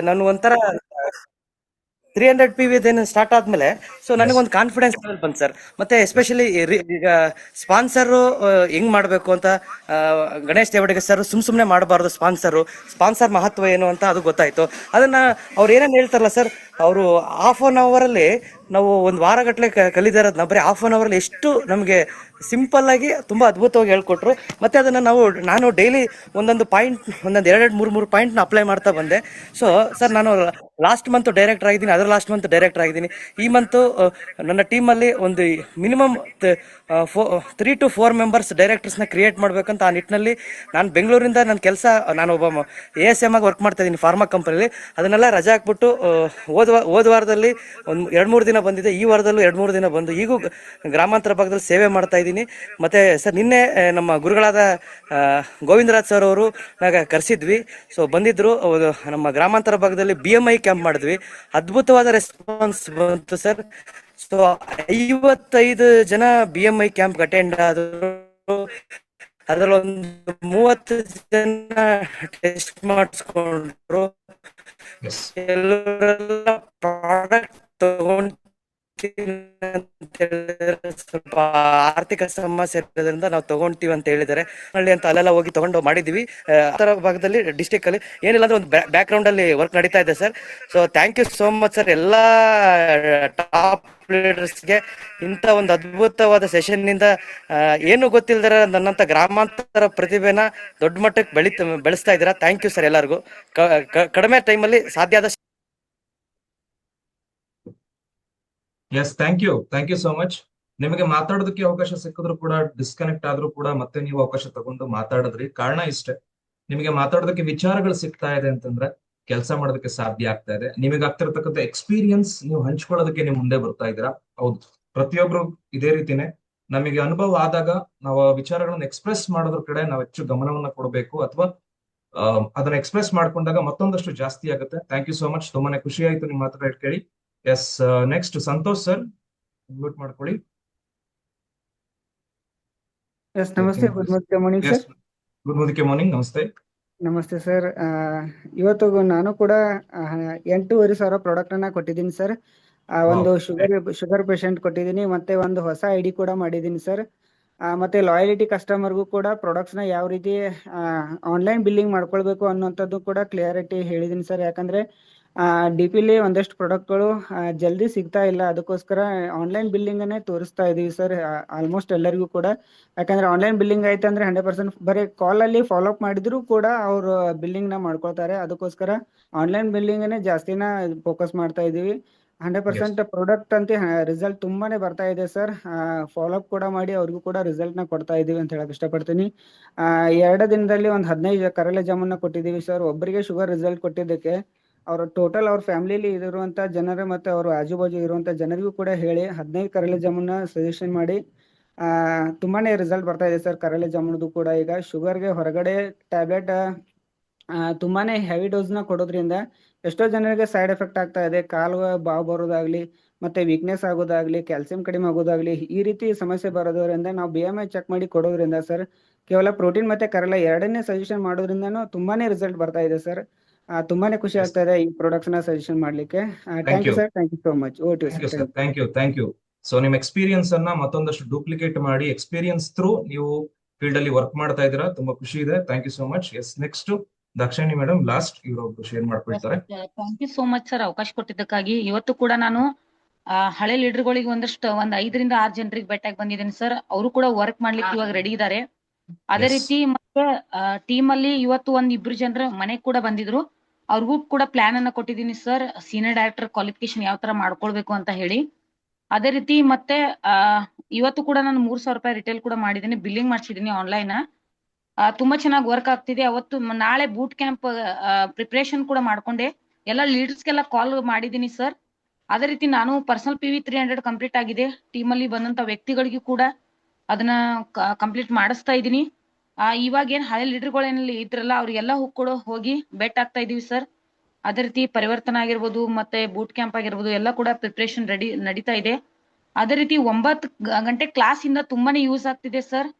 ನಾನು ಒಂಥರ 300 PV ಏನು ಸ್ಟಾರ್ಟ್ ಆದ್ಮೇಲೆ ಸೊ ಎಸ್ ನನಗೊಂದು ಕಾನ್ಫಿಡೆನ್ಸ್ ಲೆವೆಲ್ ಬಂತು ಸರ್. ಮತ್ತೆ ಎಸ್ಪೆಷಲಿ ಈಗ ಸ್ಪಾನ್ಸರ್ ಹೆಂಗ್ ಮಾಡಬೇಕು ಅಂತ ಆ, ಗಣೇಶ್ ದೇವಡಿಗೆ ಸರ್ ಸುಮ್ನೆ ಮಾಡಬಾರ್ದು. ಸ್ಪಾನ್ಸರ್ ಮಹತ್ವ ಏನು ಅಂತ ಅದು ಗೊತ್ತಾಯ್ತು. ಅದನ್ನ ಅವ್ರು ಏನೇನು ಹೇಳ್ತಾರಲ್ಲ ಸರ್, ಅವರು ½ ಅಲ್ಲಿ ನಾವು ಒಂದು ವಾರಗಟ್ಟಲೆ ಕಲಿತಾ ಇರೋದನ್ನ ಬರೀ ½ ಎಷ್ಟು ನಮಗೆ ಸಿಂಪಲ್ ಆಗಿ ತುಂಬಾ ಅದ್ಭುತವಾಗಿ ಹೇಳ್ಕೊಟ್ರು. ಮತ್ತೆ ಅದನ್ನ ನಾನು ಡೈಲಿ ಒಂದೊಂದು ಎರಡೆರಡು ಮೂರು ಪಾಯಿಂಟ್ನ ಅಪ್ಲೈ ಮಾಡ್ತಾ ಬಂದೆ. ಸೊ ಸರ್, ನಾನು ಲಾಸ್ಟ್ ಮಂತ್ ಡೈರೆಕ್ಟರ್ ಆಗಿದ್ದೀನಿ, ಅದರ ಲಾಸ್ಟ್ ಮಂತ್ ಡೈರೆಕ್ಟರ್ ಆಗಿದ್ದೀನಿ. ಈ ಮಂತ್ ನನ್ನ ಟೀಮಲ್ಲಿ ಒಂದು ಮಿನಿಮಮ್ 3 to 4 ಮೆಂಬರ್ಸ್ ಡೈರೆಕ್ಟರ್ಸ್ನ ಕ್ರಿಯೇಟ್ ಮಾಡ್ಬೇಕಂತ ಆ ನಿಟ್ಟಿನಲ್ಲಿ ನಾನು ಬೆಂಗಳೂರಿಂದ ನನ್ನ ಕೆಲಸ, ನಾನು ಒಬ್ಬ ASM ಆಗಿ ವರ್ಕ್ ಮಾಡ್ತಾ ಇದ್ದೀನಿ ಫಾರ್ಮಾ ಕಂಪನಿಲಿ. ಅದನ್ನೆಲ್ಲ ರಜೆ ಹಾಕ್ಬಿಟ್ಟು ಹೋದ ವಾರದಲ್ಲಿ ಒಂದು 2-3 ದಿನ ಬಂದಿದೆ. ಈ ವಾರದಲ್ಲೂ 2-3 ದಿನ ಬಂದು ಈಗೂ ಗ್ರಾಮಾಂತರ ಭಾಗದಲ್ಲಿ ಸೇವೆ ಮಾಡ್ತಾ ಇದ್ದೀನಿ. ಮತ್ತೆ ಸರ್, ನಿನ್ನೆ ನಮ್ಮ ಗುರುಗಳಾದ ಗೋವಿಂದರಾಜ್ ಸರ್ ಅವರು ಕರೆಸಿದ್ವಿ. ಸೊ ಬಂದಿದ್ರು. ನಮ್ಮ ಗ್ರಾಮಾಂತರ ಭಾಗದಲ್ಲಿ BMI ಕ್ಯಾಂಪ್ ಮಾಡಿದ್ವಿ. ಅದ್ಭುತವಾದ ರೆಸ್ಪಾನ್ಸ್ ಬಂತು ಸರ್. ಸೊ 55 ಜನ BMI ಕ್ಯಾಂಪ್ ಅಟೆಂಡ್ ಆದ್ರು. ಅದ್ರಲ್ಲಿ ಒಂದು 30 ಜನ ಟೆಸ್ಟ್ ಮಾಡಿಸ್ಕೊಂಡ್ರು. ಎಸ್ ಎಲ್ಲರೆಲ್ಲ ಪ್ರಾಡಕ್ಟ್ ತಗೊಂಡು ಸ್ವಲ್ಪ ಆರ್ಥಿಕ ಸಮಸ್ಯೆ ಇರೋದ್ರಿಂದ ನಾವು ತಗೊಂತೀವಿ ಅಂತ ಹೇಳಿದ್ದಾರೆ. ಹಳ್ಳಿ ಅಂತ ಅಲ್ಲೆಲ್ಲ ಹೋಗಿ ತಗೊಂಡು ಮಾಡಿದೀವಿ. ಆ ತರ ಭಾಗದಲ್ಲಿ ಡಿಸ್ಟಿಕ್ ಅಲ್ಲಿ ಏನಿಲ್ಲ ಅಂದ್ರೆ ಒಂದು ಬ್ಯಾಕ್ ಗ್ರೌಂಡ್ ಅಲ್ಲಿ ವರ್ಕ್ ನಡೀತಾ ಇದೆ sir. So thank you so much sir, ಎಲ್ಲಾ ಟಾಪ್ ಲೀಡರ್ಸ್ಗೆ. ಇಂಥ ಒಂದು ಅದ್ಭುತವಾದ ಸೆಷನ್ ನಿಂದ ಏನು ಗೊತ್ತಿಲ್ದಾರ ನನ್ನಂತ ಗ್ರಾಮಾಂತರ ಪ್ರತಿಭೆನ ದೊಡ್ಡ ಮಟ್ಟಕ್ಕೆ ಬೆಳೆಸ್ತಾ ಇದ್ದೀರಾ. ಥ್ಯಾಂಕ್ ಯು ಸರ್ ಎಲ್ಲರಿಗೂ. ಕಡಿಮೆ ಟೈಮಲ್ಲಿ ಸಾಧ್ಯ ಆದ yes thank you so much. ನಿಮಗೆ ಮಾತಾಡೋದಕ್ಕೆ ಅವಕಾಶ ಸಿಕ್ಕಿದ್ರು ಕೂಡ, ಡಿಸ್ಕನೆಕ್ಟ್ ಆದ್ರೂ ಕೂಡ ಮತ್ತೆ ನೀವು ಅವಕಾಶ ತಗೊಂಡು ಮಾತಾಡಿದ್ರಿ. ಕಾರಣ ಇಷ್ಟೇ, ನಿಮಗೆ ಮಾತಾಡೋದಕ್ಕೆ ವಿಚಾರಗಳು ಸಿಗ್ತಾ ಇದೆ ಅಂತಂದ್ರೆ ಕೆಲಸ ಮಾಡೋದಕ್ಕೆ ಸಾಧ್ಯ ಆಗ್ತಾ ಇದೆ. ನಿಮಗೆ ಆಗ್ತಿರತಕ್ಕಂಥ ಎಕ್ಸ್ಪೀರಿಯನ್ಸ್ ನೀವು ಹಂಚ್ಕೊಳ್ಳೋದಕ್ಕೆ ನೀವು ಮುಂದೆ ಬರ್ತಾ ಇದ್ದೀರಾ. ಹೌದು, ಪ್ರತಿಯೊಬ್ರು ಇದೇ ರೀತಿನೇ. ನಮಗೆ ಅನುಭವ ಆದಾಗ ನಾವು ಆ ವಿಚಾರಗಳನ್ನ ಎಕ್ಸ್ಪ್ರೆಸ್ ಮಾಡೋದ್ರ ಕಡೆ ನಾವು ಹೆಚ್ಚು ಗಮನವನ್ನ ಕೊಡಬೇಕು, ಅಥವಾ ಅದನ್ನ ಎಕ್ಸ್ಪ್ರೆಸ್ ಮಾಡ್ಕೊಂಡಾಗ ಮತ್ತೊಂದಷ್ಟು ಜಾಸ್ತಿ ಆಗುತ್ತೆ. Thank you so much. ತುಂಬಾನೇ ಖುಷಿ ಆಯ್ತು ನಿಮ್ಮ ಮಾತ್ರ ಕೇಳಿ. Yes, next Santosh sir, mute ಮಾಡ್ಕೊಳ್ಳಿ. ಎಸ್ ನಮಸ್ತೆ, good morning sir. Good morning, ನಮಸ್ತೆ. ನಮಸ್ತೆ ಸರ್. ಇವತ್ತು ನಾನು ಕೂಡ 8,500 ಪ್ರಾಡಕ್ಟ್ ಅನ್ನ ಕೊಟ್ಟಿದ್ದೀನಿ ಸರ್. ಒಂದು ಶುಗರ್ ಪೇಷಂಟ್ ಕೊಟ್ಟಿದ್ದೀನಿ, ಮತ್ತೆ ಒಂದು ಹೊಸ ID ಕೂಡ ಮಾಡಿದ್ದೀನಿ ಸರ್. ಮತ್ತೆ ಲಾಯಲಿಟಿ ಕಸ್ಟಮರ್ಗೂ ಕೂಡ ಪ್ರಾಡಕ್ಟ್ಸ್ ನ ಯಾವ ರೀತಿ ಆನ್ಲೈನ್ ಬಿಲ್ಲಿಂಗ್ ಮಾಡ್ಕೊಳ್ಬೇಕು ಅನ್ನೋಂಥದ್ದು ಕೂಡ ಕ್ಲಿಯರಿಟಿ ಹೇಳಿದ್ದೀನಿ ಸರ್. ಯಾಕಂದ್ರೆ DPಲಿ ಒಂದಷ್ಟು ಪ್ರಾಡಕ್ಟ್ಗಳು ಜಲ್ದಿ ಸಿಗ್ತಾ ಇಲ್ಲ, ಅದಕ್ಕೋಸ್ಕರ ಆನ್ಲೈನ್ ಬಿಲ್ಲಿಂಗ್ ಅನ್ನೇ ತೋರಿಸ್ತಾ ಇದೀವಿ ಸರ್ ಆಲ್ಮೋಸ್ಟ್ ಎಲ್ಲರಿಗೂ ಕೂಡ. ಯಾಕಂದ್ರೆ ಆನ್ಲೈನ್ ಬಿಲ್ಲಿಂಗ್ ಆಯ್ತು ಅಂದ್ರೆ 100% ಬರೀ ಕಾಲ್ ಅಲ್ಲಿ ಫಾಲೋ ಅಪ್ ಮಾಡಿದ್ರು ಕೂಡ ಅವರು ಬಿಲ್ಲಿಂಗ್ ನ ಮಾಡ್ಕೊಳ್ತಾರೆ. ಅದಕ್ಕೋಸ್ಕರ ಆನ್ಲೈನ್ ಬಿಲ್ಲಿಂಗ್ ಅನ್ನೇ ಜಾಸ್ತಿನ ಫೋಕಸ್ ಮಾಡ್ತಾ ಇದೀವಿ. 100% ಪ್ರಾಡಕ್ಟ್ ಅಂತ ರಿಸಲ್ಟ್ ತುಂಬಾನೇ ಬರ್ತಾ ಇದೆ ಸರ್. ಫಾಲೋ ಅಪ್ ಕೂಡ ಮಾಡಿ ಅವ್ರಿಗೂ ಕೂಡ ರಿಸಲ್ಟ್ ನ ಕೊಡ್ತಾ ಇದೀವಿ ಅಂತ ಹೇಳಕ್ ಇಷ್ಟಪಡ್ತೀನಿ. 2 ದಿನದಲ್ಲಿ ಒಂದು 15 ಕರಲೆ ಜಾಮೂನ್ ಕೊಟ್ಟಿದೀವಿ ಸರ್. ಒಬ್ಬರಿಗೆ ಶುಗರ್ ರಿಸಲ್ಟ್ ಕೊಟ್ಟಿದ್ದಕ್ಕೆ ಅವ್ರ ಟೋಟಲ್ ಅವ್ರ ಫ್ಯಾಮಿಲಿಲಿ ಇರುವಂತ ಜನರು ಮತ್ತೆ ಅವ್ರ ಆಜು ಬಾಜು ಇರುವಂತ ಜನರಿಗೂ ಕೂಡ ಹೇಳಿ 15 ಕರಲೆ ಜಾಮೂನ್ ಸಜೆಷನ್ ಮಾಡಿ ತುಂಬಾನೇ ರಿಸಲ್ಟ್ ಬರ್ತಾ ಇದೆ ಸರ್. ಕರಲೆ ಜಾಮೂನ್ದು ಕೂಡ ಈಗ ಶುಗರ್ಗೆ ಹೊರಗಡೆ ಟ್ಯಾಬ್ಲೆಟ್ ತುಂಬಾನೇ ಹೆವಿ ಡೋಸ್ ನ ಕೊಡೋದ್ರಿಂದ ಎಷ್ಟೋ ಜನರಿಗೆ ಸೈಡ್ ಎಫೆಕ್ಟ್ ಆಗ್ತಾ ಇದೆ. ಕಾಲು ಬಾವು ಬರೋದಾಗ್ಲಿ, ಮತ್ತೆ ವೀಕ್ನೆಸ್ ಆಗೋದಾಗ್ಲಿ, ಕ್ಯಾಲ್ಸಿಯಂ ಕಡಿಮೆ ಆಗೋದಾಗ್ಲಿ, ಈ ರೀತಿ ಸಮಸ್ಯೆ ಬರೋದ್ರಿಂದ ನಾವು BMI ಚೆಕ್ ಮಾಡಿ ಕೊಡೋದ್ರಿಂದ ಸರ್, ಕೇವಲ ಪ್ರೋಟೀನ್ ಮತ್ತೆ ಕರಲೆ ಎರಡನ್ನೇ ಸಜೆಷನ್ ಮಾಡೋದ್ರಿಂದನೂ ತುಂಬಾನೇ ರಿಸಲ್ಟ್ ಬರ್ತಾ ಇದೆ ಸರ್. ತುಂಬಾನೇ ಖುಷಿ ಆಗ್ತಾ ಇದೆ ಈ ಪ್ರಾಡಕ್ಟ್ಸ್ ನ ಸಜೆಷನ್ ಮಾಡ್ಲಿಕ್ಕೆ. Thank you sir, thank you so much. Thank you. So ನಿಮ್ ಎಕ್ಸ್ಪೀರಿಯನ್ಸ್ ಅನ್ನ ಮತ್ತೊಂದಷ್ಟು ಡೂಪ್ಲಿಕೇಟ್ ಮಾಡಿ ಎಕ್ಸ್ಪೀರಿಯನ್ಸ್ ಥ್ರೂ ನೀವು ಫೀಲ್ಡ್ ಅಲ್ಲಿ ವರ್ಕ್ ಮಾಡ್ತಾ ಇದ್ದೀರಾ. ತುಂಬಾ ಖುಷಿ ಇದೆ. Thank you so much. Yes, next Dakshayini madam last ಇವರು ಶೇರ್ ಮಾಡ್ಕೊಳ್ತಾರೆ. Thank you so much sir, ಅವಕಾಶ ಕೊಟ್ಟಿದ್ದಕ್ಕಾಗಿ. ಇವತ್ತು ಕೂಡ ನಾನು ಹಳೆ ಲೀಡರ್ಗಳಿಗೆ ಒಂದ್ 5 ರಿಂದ 6 ಜನರಿಗೆ ಭೇಟಿಯಾಗಿ ಬಂದಿದ್ದೀನಿ ಸರ್. ಅವರು ಕೂಡ ವರ್ಕ್ ಮಾಡ್ಲಿಕ್ಕೆ ಇವಾಗ ರೆಡಿ ಇದ್ದಾರೆ. ಅದೇ ರೀತಿ ಮತ್ತೆ ಟೀಮ್ ಅಲ್ಲಿ ಇವತ್ತು 1-2 ಜನರು ಮನೆಗೆ ಕೂಡ ಬಂದಿದ್ರು. ಅವ್ರಿಗೂ ಕೂಡ ಪ್ಲಾನ್ ಅನ್ನ ಕೊಟ್ಟಿದ್ದೀನಿ ಸರ್, ಸೀನಿಯರ್ ಡೈರೆಕ್ಟರ್ ಕ್ವಾಲಿಫಿಕೇಶನ್ ಯಾವ ತರ ಮಾಡ್ಕೊಳ್ಬೇಕು ಅಂತ ಹೇಳಿ. ಅದೇ ರೀತಿ ಮತ್ತೆ ಇವತ್ತು ಕೂಡ ನಾನು 3,000 ರೂಪಾಯಿ ರಿಟೇಲ್ ಕೂಡ ಮಾಡಿದ್ದೀನಿ, ಬಿಲ್ಲಿಂಗ್ ಮಾಡ್ಸಿದೀನಿ ಆನ್ಲೈನ್. ತುಂಬಾ ಚೆನ್ನಾಗಿ ವರ್ಕ್ ಆಗ್ತಿದೆ. ಅವತ್ತು ನಾಳೆ ಬೂಟ್ ಕ್ಯಾಂಪ್ ಪ್ರಿಪರೇಷನ್ ಕೂಡ ಮಾಡ್ಕೊಂಡೆ. ಎಲ್ಲ ಲೀಡರ್ಸ್ಗೆಲ್ಲ ಕಾಲ್ ಮಾಡಿದೀನಿ ಸರ್. ಅದೇ ರೀತಿ ನಾನು ಪರ್ಸನಲ್ PV 300 ಕಂಪ್ಲೀಟ್ ಆಗಿದೆ. ಟೀಮ್ ಅಲ್ಲಿ ಬಂದಂತ ವ್ಯಕ್ತಿಗಳಿಗೂ ಕೂಡ ಅದನ್ನ ಕಂಪ್ಲೀಟ್ ಮಾಡಿಸ್ತಾ ಇದೀನಿ. ಇವಾಗ ಏನ್ ಹಳೆ ಲೀಡರ್ಗಳು ಏನಲ್ಲಿ ಇದ್ರಲ್ಲ ಅವ್ರಿಗೆಲ್ಲ ಹೋಗಿ ಬೆಟ್ ಆಗ್ತಾ ಇದೀವಿ ಸರ್. ಅದೇ ರೀತಿ ಪರಿವರ್ತನೆ ಆಗಿರ್ಬೋದು, ಮತ್ತೆ ಬೂಟ್ ಕ್ಯಾಂಪ್ ಆಗಿರ್ಬೋದು, ಎಲ್ಲ ಕೂಡ ಪ್ರಿಪರೇಷನ್ ನಡೀತಾ ಇದೆ. ಅದೇ ರೀತಿ 9 ಗಂಟೆ ಕ್ಲಾಸ್ ಇಂದ ತುಂಬಾನೇ ಯೂಸ್ ಆಗ್ತಿದೆ ಸರ್.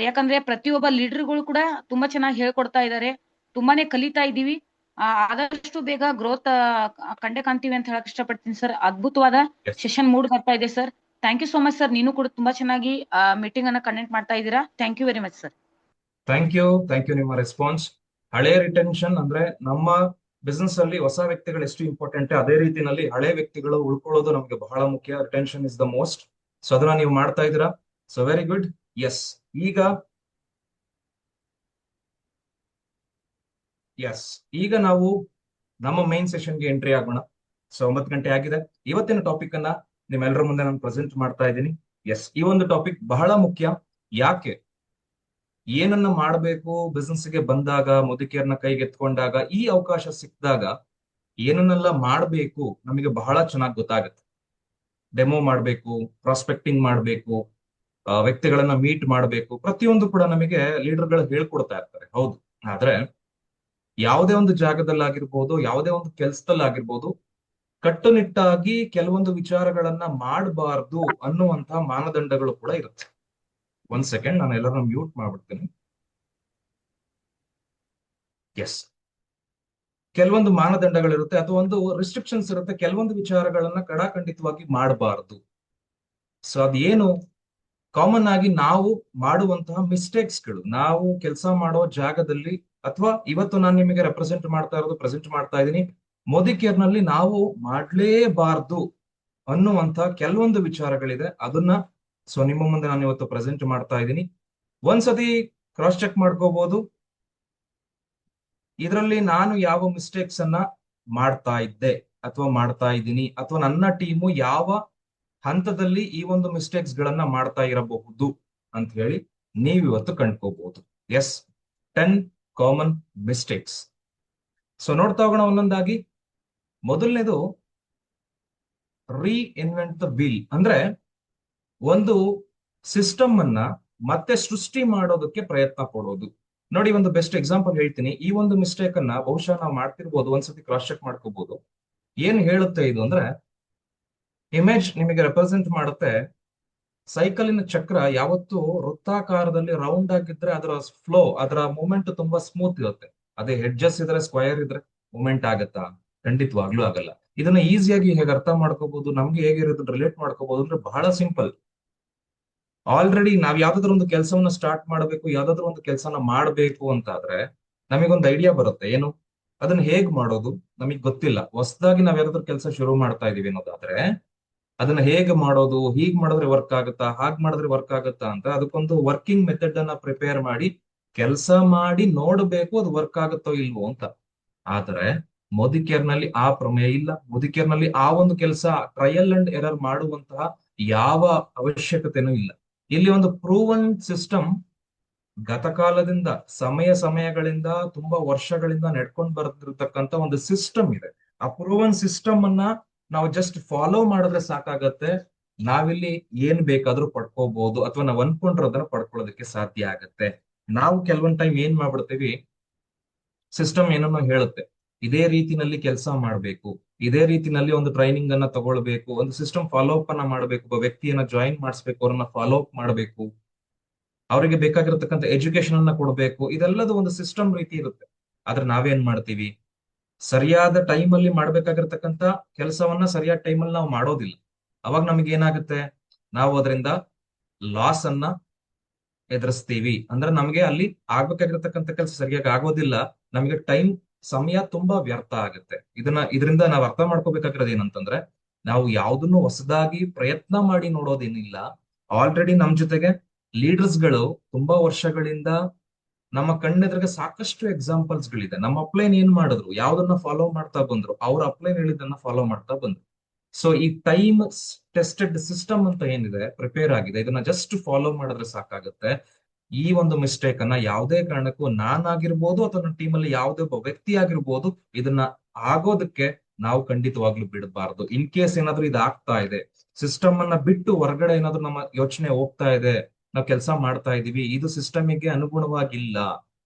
ಯಾಕಂದ್ರೆ ಪ್ರತಿಯೊಬ್ಬ ಲೀಡರ್ಗಳು ಕೂಡ ತುಂಬಾ ಚೆನ್ನಾಗಿ ಹೇಳ್ಕೊಡ್ತಾ ಇದ್ದಾರೆ. ತುಂಬಾನೇ ಕಲಿತಾ ಇದೀವಿ. ಆದಷ್ಟು ಬೇಗ ಗ್ರೋತ್ ಕಂಡೇ ಕಾಣ್ತೀವಿ ಅಂತ ಹೇಳಕ್ ಇಷ್ಟಪಡ್ತೀನಿ ಸರ್. ಅದ್ಭುತವಾದ Yes. ಸೆಷನ್ ಮೂಡ್ ಬರ್ತಾ ಇದೆ ಸರ್. Thank you so much sir. ನೀನು ಕೂಡ ತುಂಬಾ ಚೆನ್ನಾಗಿ ಮೀಟಿಂಗ್ ಅನ್ನ ಕಂಡಕ್ಟ್ ಮಾಡ್ತಾ ಇದ್ದೀರಾ. Thank you very much sir. Thank you ನಿಮ್ಮ ರೆಸ್ಪಾನ್ಸ್. ಹಳೆ ರಿಟೆನ್ಷನ್ ಅಂದ್ರೆ ನಮ್ಮ ಬಿಸ್ನೆಸ್ ಅಲ್ಲಿ ಹೊಸ ವ್ಯಕ್ತಿಗಳು ಎಷ್ಟು ಇಂಪಾರ್ಟೆಂಟ್, ಅದೇ ರೀತಿನಲ್ಲಿ ಹಳೆ ವ್ಯಕ್ತಿಗಳು ಉಳ್ಕೊಳ್ಳೋದು ನಮಗೆ ಬಹಳ ಮುಖ್ಯ. Retention is the most. So ಅದನ್ನ ನೀವು ಮಾಡ್ತಾ ಇದ್ದೀರಾ. So very good. ಎಸ್ ಈಗ ನಾವು ನಮ್ಮ ಮೈನ್ ಸೆಷನ್ಗೆ ಎಂಟ್ರಿ ಆಗೋಣ. ಸೊ 9 ಗಂಟೆ ಆಗಿದೆ. ಇವತ್ತಿನ ಟಾಪಿಕ್ ಅನ್ನ ನಿಮ್ಮೆಲ್ಲರ ಮುಂದೆ ನಾನು ಪ್ರೆಸೆಂಟ್ ಮಾಡ್ತಾ ಇದ್ದೀನಿ. ಈ ಒಂದು ಟಾಪಿಕ್ ಬಹಳ ಮುಖ್ಯ. ಯಾಕೆ, ಏನನ್ನ ಮಾಡಬೇಕು ಬಿಸ್ನೆಸ್ಗೆ ಬಂದಾಗ, ಮುದುಕಿಯರನ್ನ ಕೈಗೆ ಎತ್ಕೊಂಡಾಗ, ಈ ಅವಕಾಶ ಸಿಕ್ಕಿದಾಗ ಏನನ್ನೆಲ್ಲ ಮಾಡಬೇಕು ನಮಗೆ ಬಹಳ ಚೆನ್ನಾಗಿ ಗೊತ್ತಾಗುತ್ತೆ. ಡೆಮೋ ಮಾಡಬೇಕು, ಪ್ರಾಸ್ಪೆಕ್ಟಿಂಗ್ ಮಾಡಬೇಕು, ವ್ಯಕ್ತಿಗಳನ್ನ ಮೀಟ್ ಮಾಡಬೇಕು, ಪ್ರತಿಯೊಂದು ಕೂಡ ನಮಗೆ ಲೀಡರ್ಗಳು ಹೇಳ್ಕೊಡ್ತಾ ಇರ್ತಾರೆ. ಹೌದು. ಆದ್ರೆ ಯಾವುದೇ ಒಂದು ಜಾಗದಲ್ಲಾಗಿರ್ಬೋದು, ಯಾವುದೇ ಒಂದು ಕೆಲಸದಲ್ಲಾಗಿರ್ಬೋದು, ಕಟ್ಟುನಿಟ್ಟಾಗಿ ಕೆಲವೊಂದು ವಿಚಾರಗಳನ್ನ ಮಾಡಬಾರ್ದು ಅನ್ನುವಂತಹ ಮಾನದಂಡಗಳು ಕೂಡ ಇರುತ್ತೆ. ಒಂದ್ ಸೆಕೆಂಡ್, ನಾನು ಎಲ್ಲರನ್ನ ಮ್ಯೂಟ್ ಮಾಡ್ಬಿಡ್ತೀನಿ. ಕೆಲವೊಂದು ಮಾನದಂಡಗಳಿರುತ್ತೆ ಅಥವಾ ಒಂದು ರಿಸ್ಟ್ರಿಕ್ಷನ್ಸ್ ಇರುತ್ತೆ. ಕೆಲವೊಂದು ವಿಚಾರಗಳನ್ನ ಕಡಾಖಂಡಿತವಾಗಿ ಮಾಡಬಾರ್ದು. ಸೊ ಅದೇನು, ಕಾಮನ್ ಆಗಿ ನಾವು ಮಾಡುವಂತಹ ಮಿಸ್ಟೇಕ್ಸ್ಗಳು, ನಾವು ಕೆಲಸ ಮಾಡೋ ಜಾಗದಲ್ಲಿ, ಅಥವಾ ಇವತ್ತು ನಾನು ನಿಮಗೆ ಪ್ರೆಸೆಂಟ್ ಮಾಡ್ತಾ ಇದ್ದೀನಿ, ಮುದುಕಿಯರ್ನಲ್ಲಿ ನಾವು ಮಾಡ್ಲೇಬಾರ್ದು ಅನ್ನುವಂತ ಕೆಲವೊಂದು ವಿಚಾರಗಳಿದೆ. ಅದನ್ನ ಸೊ ನಿಮ್ಮ ಮುಂದೆ ನಾನು ಇವತ್ತು ಪ್ರೆಸೆಂಟ್ ಮಾಡ್ತಾ ಇದ್ದೀನಿ. ಒಂದ್ಸತಿ ಕ್ರಾಸ್ ಚೆಕ್ ಮಾಡ್ಕೋಬಹುದು. ಇದರಲ್ಲಿ ನಾನು ಯಾವ ಮಿಸ್ಟೇಕ್ಸ್ ಅನ್ನ ಮಾಡ್ತಾ ಇದ್ದೆ ಅಥವಾ ಮಾಡ್ತಾ ಇದ್ದೀನಿ, ಅಥವಾ ನನ್ನ ಟೀಮು ಯಾವ ಹಂತದಲ್ಲಿ ಈ ಒಂದು ಮಿಸ್ಟೇಕ್ಸ್ ಗಳನ್ನ ಮಾಡ್ತಾ ಇರಬಹುದು ಅಂತ ಹೇಳಿ ನೀವಿವತ್ತು ಕಂಡ್ಕೋಬಹುದು. 10 ಕಾಮನ್ ಮಿಸ್ಟೇಕ್ಸ್. ಸೊ ನೋಡ್ತಾ ಹೋಗೋಣ ಒಂದೊಂದಾಗಿ. ಮೊದಲನೇದು, ರೀಇನ್ವೆಂಟ್ ದ ವೀಲ್. ಅಂದ್ರೆ ಒಂದು ಸಿಸ್ಟಮ್ ಅನ್ನ ಮತ್ತೆ ಸೃಷ್ಟಿ ಮಾಡೋದಕ್ಕೆ ಪ್ರಯತ್ನ ಪಡೋದು. ನೋಡಿ, ಒಂದು ಬೆಸ್ಟ್ ಎಕ್ಸಾಂಪಲ್ ಹೇಳ್ತೀನಿ. ಈ ಒಂದು ಮಿಸ್ಟೇಕ್ ಅನ್ನ ಬಹುಶಃ ನಾವು ಮಾಡ್ತಿರ್ಬೋದು, ಒಂದ್ಸತಿ ಕ್ರಾಸ್ ಚೆಕ್ ಮಾಡ್ಕೋಬಹುದು. ಏನ್ ಹೇಳುತ್ತೆ ಇದು ಅಂದ್ರೆ, ಇಮೇಜ್ ನಿಮಗೆ ರೆಪ್ರೆಸೆಂಟ್ ಮಾಡುತ್ತೆ, ಸೈಕಲಿನ ಚಕ್ರ ಯಾವತ್ತು ವೃತ್ತಾಕಾರದಲ್ಲಿ ರೌಂಡ್ ಆಗಿದ್ರೆ ಅದರ ಫ್ಲೋ, ಅದರ ಮೂವ್ಮೆಂಟ್ ತುಂಬಾ ಸ್ಮೂತ್ ಇರುತ್ತೆ. ಅದೇ ಹೆಡ್ಜಸ್ ಇದ್ರೆ, ಸ್ಕ್ವಯರ್ ಇದ್ರೆ ಮೂವ್ಮೆಂಟ್ ಆಗತ್ತಾ? ಖಂಡಿತವಾಗ್ಲೂ ಆಗಲ್ಲ. ಇದನ್ನ ಈಸಿಯಾಗಿ ಹೇಗೆ ಅರ್ಥ ಮಾಡ್ಕೋಬಹುದು, ನಮ್ಗೆ ಹೇಗೆ ರಿಲೇಟ್ ಮಾಡ್ಕೋಬಹುದು ಅಂದ್ರೆ ಬಹಳ ಸಿಂಪಲ್. ಆಲ್ರೆಡಿ ನಾವ್ ಯಾವ್ದಾದ್ರು ಒಂದು ಕೆಲಸವನ್ನ ಸ್ಟಾರ್ಟ್ ಮಾಡಬೇಕು, ಯಾವ್ದಾದ್ರು ಒಂದು ಕೆಲಸನ ಮಾಡಬೇಕು ಅಂತಾದ್ರೆ ನಮಗೊಂದು ಐಡಿಯಾ ಬರುತ್ತೆ. ಏನು, ಅದನ್ನ ಹೇಗ್ ಮಾಡೋದು ನಮಗ್ ಗೊತ್ತಿಲ್ಲ. ಹೊಸದಾಗಿ ನಾವ್ ಯಾವ್ದಾದ್ರು ಕೆಲಸ ಶುರು ಮಾಡ್ತಾ ಇದೀವಿ ಅನ್ನೋದಾದ್ರೆ ಅದನ್ನ ಹೇಗೆ ಮಾಡೋದು, ಹೀಗ್ ಮಾಡಿದ್ರೆ ವರ್ಕ್ ಆಗುತ್ತಾ, ಹಾಗ್ ಮಾಡಿದ್ರೆ ವರ್ಕ್ ಆಗುತ್ತಾ ಅಂತ ಅದಕ್ಕೊಂದು ವರ್ಕಿಂಗ್ ಮೆಥಡ್ ಅನ್ನ ಪ್ರಿಪೇರ್ ಮಾಡಿ ಕೆಲಸ ಮಾಡಿ ನೋಡ್ಬೇಕು ಅದು ವರ್ಕ್ ಆಗುತ್ತೋ ಇಲ್ವೋ ಅಂತ. ಆದ್ರೆ ಮುದುಕಿಯರ್ನಲ್ಲಿ ಆ ಪ್ರಮೇಯ ಇಲ್ಲ. ಮುದುಕಿಯರ್ನಲ್ಲಿ ಆ ಒಂದು ಕೆಲಸ ಟ್ರಯಲ್ ಅಂಡ್ ಎರರ್ ಮಾಡುವಂತಹ ಯಾವ ಅವಶ್ಯಕತೆನೂ ಇಲ್ಲ. ಇಲ್ಲಿ ಒಂದು ಪ್ರೂವನ್ ಸಿಸ್ಟಮ್ ಗತಕಾಲದಿಂದ, ಸಮಯಗಳಿಂದ, ತುಂಬಾ ವರ್ಷಗಳಿಂದ ನಡ್ಕೊಂಡು ಬರ್ತಿರ್ತಕ್ಕಂಥ ಒಂದು ಸಿಸ್ಟಮ್ ಇದೆ. ಆ ಪ್ರೂವನ್ ಸಿಸ್ಟಮ್ ಅನ್ನ ನಾವು ಜಸ್ಟ್ ಫಾಲೋ ಮಾಡಿದ್ರೆ ಸಾಕಾಗತ್ತೆ. ನಾವಿಲ್ಲಿ ಏನ್ ಬೇಕಾದ್ರೂ ಪಡ್ಕೋಬಹುದು, ಅಥವಾ ನಾವು ಅನ್ಕೊಂಡಿರೋದನ್ನ ಪಡ್ಕೊಳ್ಳೋದಕ್ಕೆ ಸಾಧ್ಯ ಆಗತ್ತೆ. ನಾವು ಕೆಲವೊಂದ್ ಟೈಮ್ ಏನ್ ಮಾಡ್ಬಿಡ್ತೀವಿ, ಸಿಸ್ಟಮ್ ಏನನ್ನೋ ಹೇಳುತ್ತೆ, ಇದೇ ರೀತಿನಲ್ಲಿ ಕೆಲಸ ಮಾಡ್ಬೇಕು, ಇದೇ ರೀತಿನಲ್ಲಿ ಒಂದು ಟ್ರೈನಿಂಗ್ ಅನ್ನ ತಗೊಳ್ಬೇಕು, ಒಂದು ಸಿಸ್ಟಮ್ ಫಾಲೋ ಅಪ್ ಅನ್ನ ಮಾಡ್ಬೇಕು, ಒಬ್ಬ ವ್ಯಕ್ತಿಯನ್ನ ಜಾಯಿನ್ ಮಾಡಿಸ್ಬೇಕು, ಅವ್ರನ್ನ ಫಾಲೋ ಅಪ್ ಮಾಡ್ಬೇಕು, ಅವರಿಗೆ ಬೇಕಾಗಿರತಕ್ಕಂಥ ಎಜುಕೇಶನ್ ಅನ್ನ ಕೊಡ್ಬೇಕು. ಇದೆಲ್ಲದು ಒಂದು ಸಿಸ್ಟಮ್ ರೀತಿ ಇರುತ್ತೆ. ಆದ್ರೆ ನಾವೇನ್ ಮಾಡ್ತೀವಿ, ಸರಿಯಾದ ಟೈಮ್ ಅಲ್ಲಿ ಮಾಡ್ಬೇಕಾಗಿರ್ತಕ್ಕಂಥ ಕೆಲಸವನ್ನ ಸರಿಯಾದ ಟೈಮಲ್ಲಿ ನಾವು ಮಾಡೋದಿಲ್ಲ. ಅವಾಗ ನಮಗೆ ಏನಾಗುತ್ತೆ, ನಾವು ಅದರಿಂದ ಲಾಸ್ ಅನ್ನ ಎದುರಿಸ್ತೀವಿ. ಅಂದ್ರೆ ನಮಗೆ ಅಲ್ಲಿ ಆಗ್ಬೇಕಾಗಿರ್ತಕ್ಕಂಥ ಕೆಲಸ ಸರಿಯಾಗಿ ಆಗೋದಿಲ್ಲ, ನಮಗೆ ಸಮಯ ತುಂಬಾ ವ್ಯರ್ಥ ಆಗುತ್ತೆ. ಇದರಿಂದ ನಾವು ಅರ್ಥ ಮಾಡ್ಕೋಬೇಕಾಗಿರೋದು ಏನಂತಂದ್ರೆ, ನಾವು ಯಾವ್ದನ್ನು ಹೊಸದಾಗಿ ಪ್ರಯತ್ನ ಮಾಡಿ ನೋಡೋದೇನಿಲ್ಲ. ಆಲ್ರೆಡಿ ನಮ್ ಜೊತೆಗೆ ಲೀಡರ್ಸ್ ಗಳು ತುಂಬಾ ವರ್ಷಗಳಿಂದ ನಮ್ಮ ಕಣ್ಣೆದ್ರಿಗೆ ಸಾಕಷ್ಟು ಎಕ್ಸಾಂಪಲ್ಸ್ ಗಳಿದೆ. ನಮ್ಮ ಅಪ್ಲೈನ್ ಏನ್ ಮಾಡಿದ್ರು, ಯಾವ್ದನ್ನ ಫಾಲೋ ಮಾಡ್ತಾ ಬಂದ್ರು, ಅವ್ರ ಅಪ್ಲೈನ್ ಹೇಳಿದ್ದನ್ನ ಫಾಲೋ ಮಾಡ್ತಾ ಬಂದ್ರು. ಸೊ ಈ ಟೈಮ್ ಟೆಸ್ಟೆಡ್ ಸಿಸ್ಟಮ್ ಅಂತ ಏನಿದೆ, ಪ್ರಿಪೇರ್ ಆಗಿದೆ, ಇದನ್ನ ಜಸ್ಟ್ ಫಾಲೋ ಮಾಡಿದ್ರೆ ಸಾಕಾಗುತ್ತೆ. ಈ ಒಂದು ಮಿಸ್ಟೇಕ್ ಅನ್ನ ಯಾವುದೇ ಕಾರಣಕ್ಕೂ ನಾನಾಗಿರ್ಬೋದು ಅಥವಾ ನನ್ನ ಟೀಮಲ್ಲಿ ಯಾವುದೇ ಒಬ್ಬ ವ್ಯಕ್ತಿ ಆಗಿರ್ಬೋದು, ಇದನ್ನ ಆಗೋದಕ್ಕೆ ನಾವು ಖಂಡಿತವಾಗ್ಲೂ ಬಿಡಬಾರ್ದು. ಇನ್ ಕೇಸ್ ಏನಾದ್ರೂ ಇದು ಆಗ್ತಾ ಇದೆ, ಸಿಸ್ಟಮ್ ಅನ್ನ ಬಿಟ್ಟು ಹೊರಗಡೆ ಏನಾದ್ರೂ ನಮ್ಮ ಯೋಚನೆ ಹೋಗ್ತಾ ಇದೆ, ನಾವು ಕೆಲಸ ಮಾಡ್ತಾ ಇದೀವಿ, ಇದು ಸಿಸ್ಟಮಿಗೆ ಅನುಗುಣವಾಗಿಲ್ಲ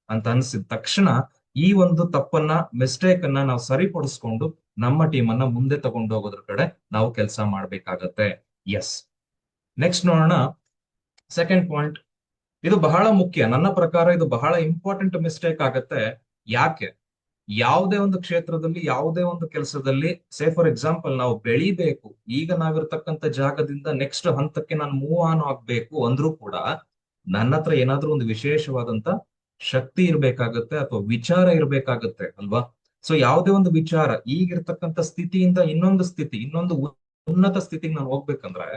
ಅಂತ ಅನ್ಸಿದ ತಕ್ಷಣ ಈ ಒಂದು ತಪ್ಪನ್ನ, ಮಿಸ್ಟೇಕ್ ಅನ್ನ ನಾವು ಸರಿಪಡಿಸ್ಕೊಂಡು ನಮ್ಮ ಟೀಮ್ ಅನ್ನ ಮುಂದೆ ತಗೊಂಡು ಹೋಗೋದ್ರ ಕಡೆ ನಾವು ಕೆಲಸ ಮಾಡ್ಬೇಕಾಗತ್ತೆ. ನೆಕ್ಸ್ಟ್ ನೋಡೋಣ, ಸೆಕೆಂಡ್ ಪಾಯಿಂಟ್. ಇದು ಬಹಳ ಮುಖ್ಯ, ನನ್ನ ಪ್ರಕಾರ ಇದು ಬಹಳ ಇಂಪಾರ್ಟೆಂಟ್ ಮಿಸ್ಟೇಕ್ ಆಗತ್ತೆ. ಯಾಕೆ, ಯಾವುದೇ ಒಂದು ಕ್ಷೇತ್ರದಲ್ಲಿ, ಯಾವುದೇ ಒಂದು ಕೆಲಸದಲ್ಲಿ, ಸೇ ಫಾರ್ ಎಕ್ಸಾಂಪಲ್ ನಾವು ಬೆಳಿಬೇಕು, ಈಗ ನಾವಿರ್ತಕ್ಕಂಥ ಜಾಗದಿಂದ ನೆಕ್ಸ್ಟ್ ಹಂತಕ್ಕೆ ನಾನು ಮೂವ್ ಆನ್ ಆಗ್ಬೇಕು ಅಂದ್ರೂ ಕೂಡ ನನ್ನ ಹತ್ರ ಏನಾದ್ರೂ ಒಂದು ವಿಶೇಷವಾದಂತ ಶಕ್ತಿ ಇರ್ಬೇಕಾಗತ್ತೆ ಅಥವಾ ವಿಚಾರ ಇರ್ಬೇಕಾಗತ್ತೆ ಅಲ್ವಾ? ಸೊ ಯಾವುದೇ ಒಂದು ವಿಚಾರ ಈಗಿರ್ತಕ್ಕಂಥ ಸ್ಥಿತಿಯಿಂದ ಇನ್ನೊಂದು ಸ್ಥಿತಿ, ಇನ್ನೊಂದು ಉನ್ನತ ಸ್ಥಿತಿಗೆ ನಾನು ಹೋಗ್ಬೇಕಂದ್ರೆ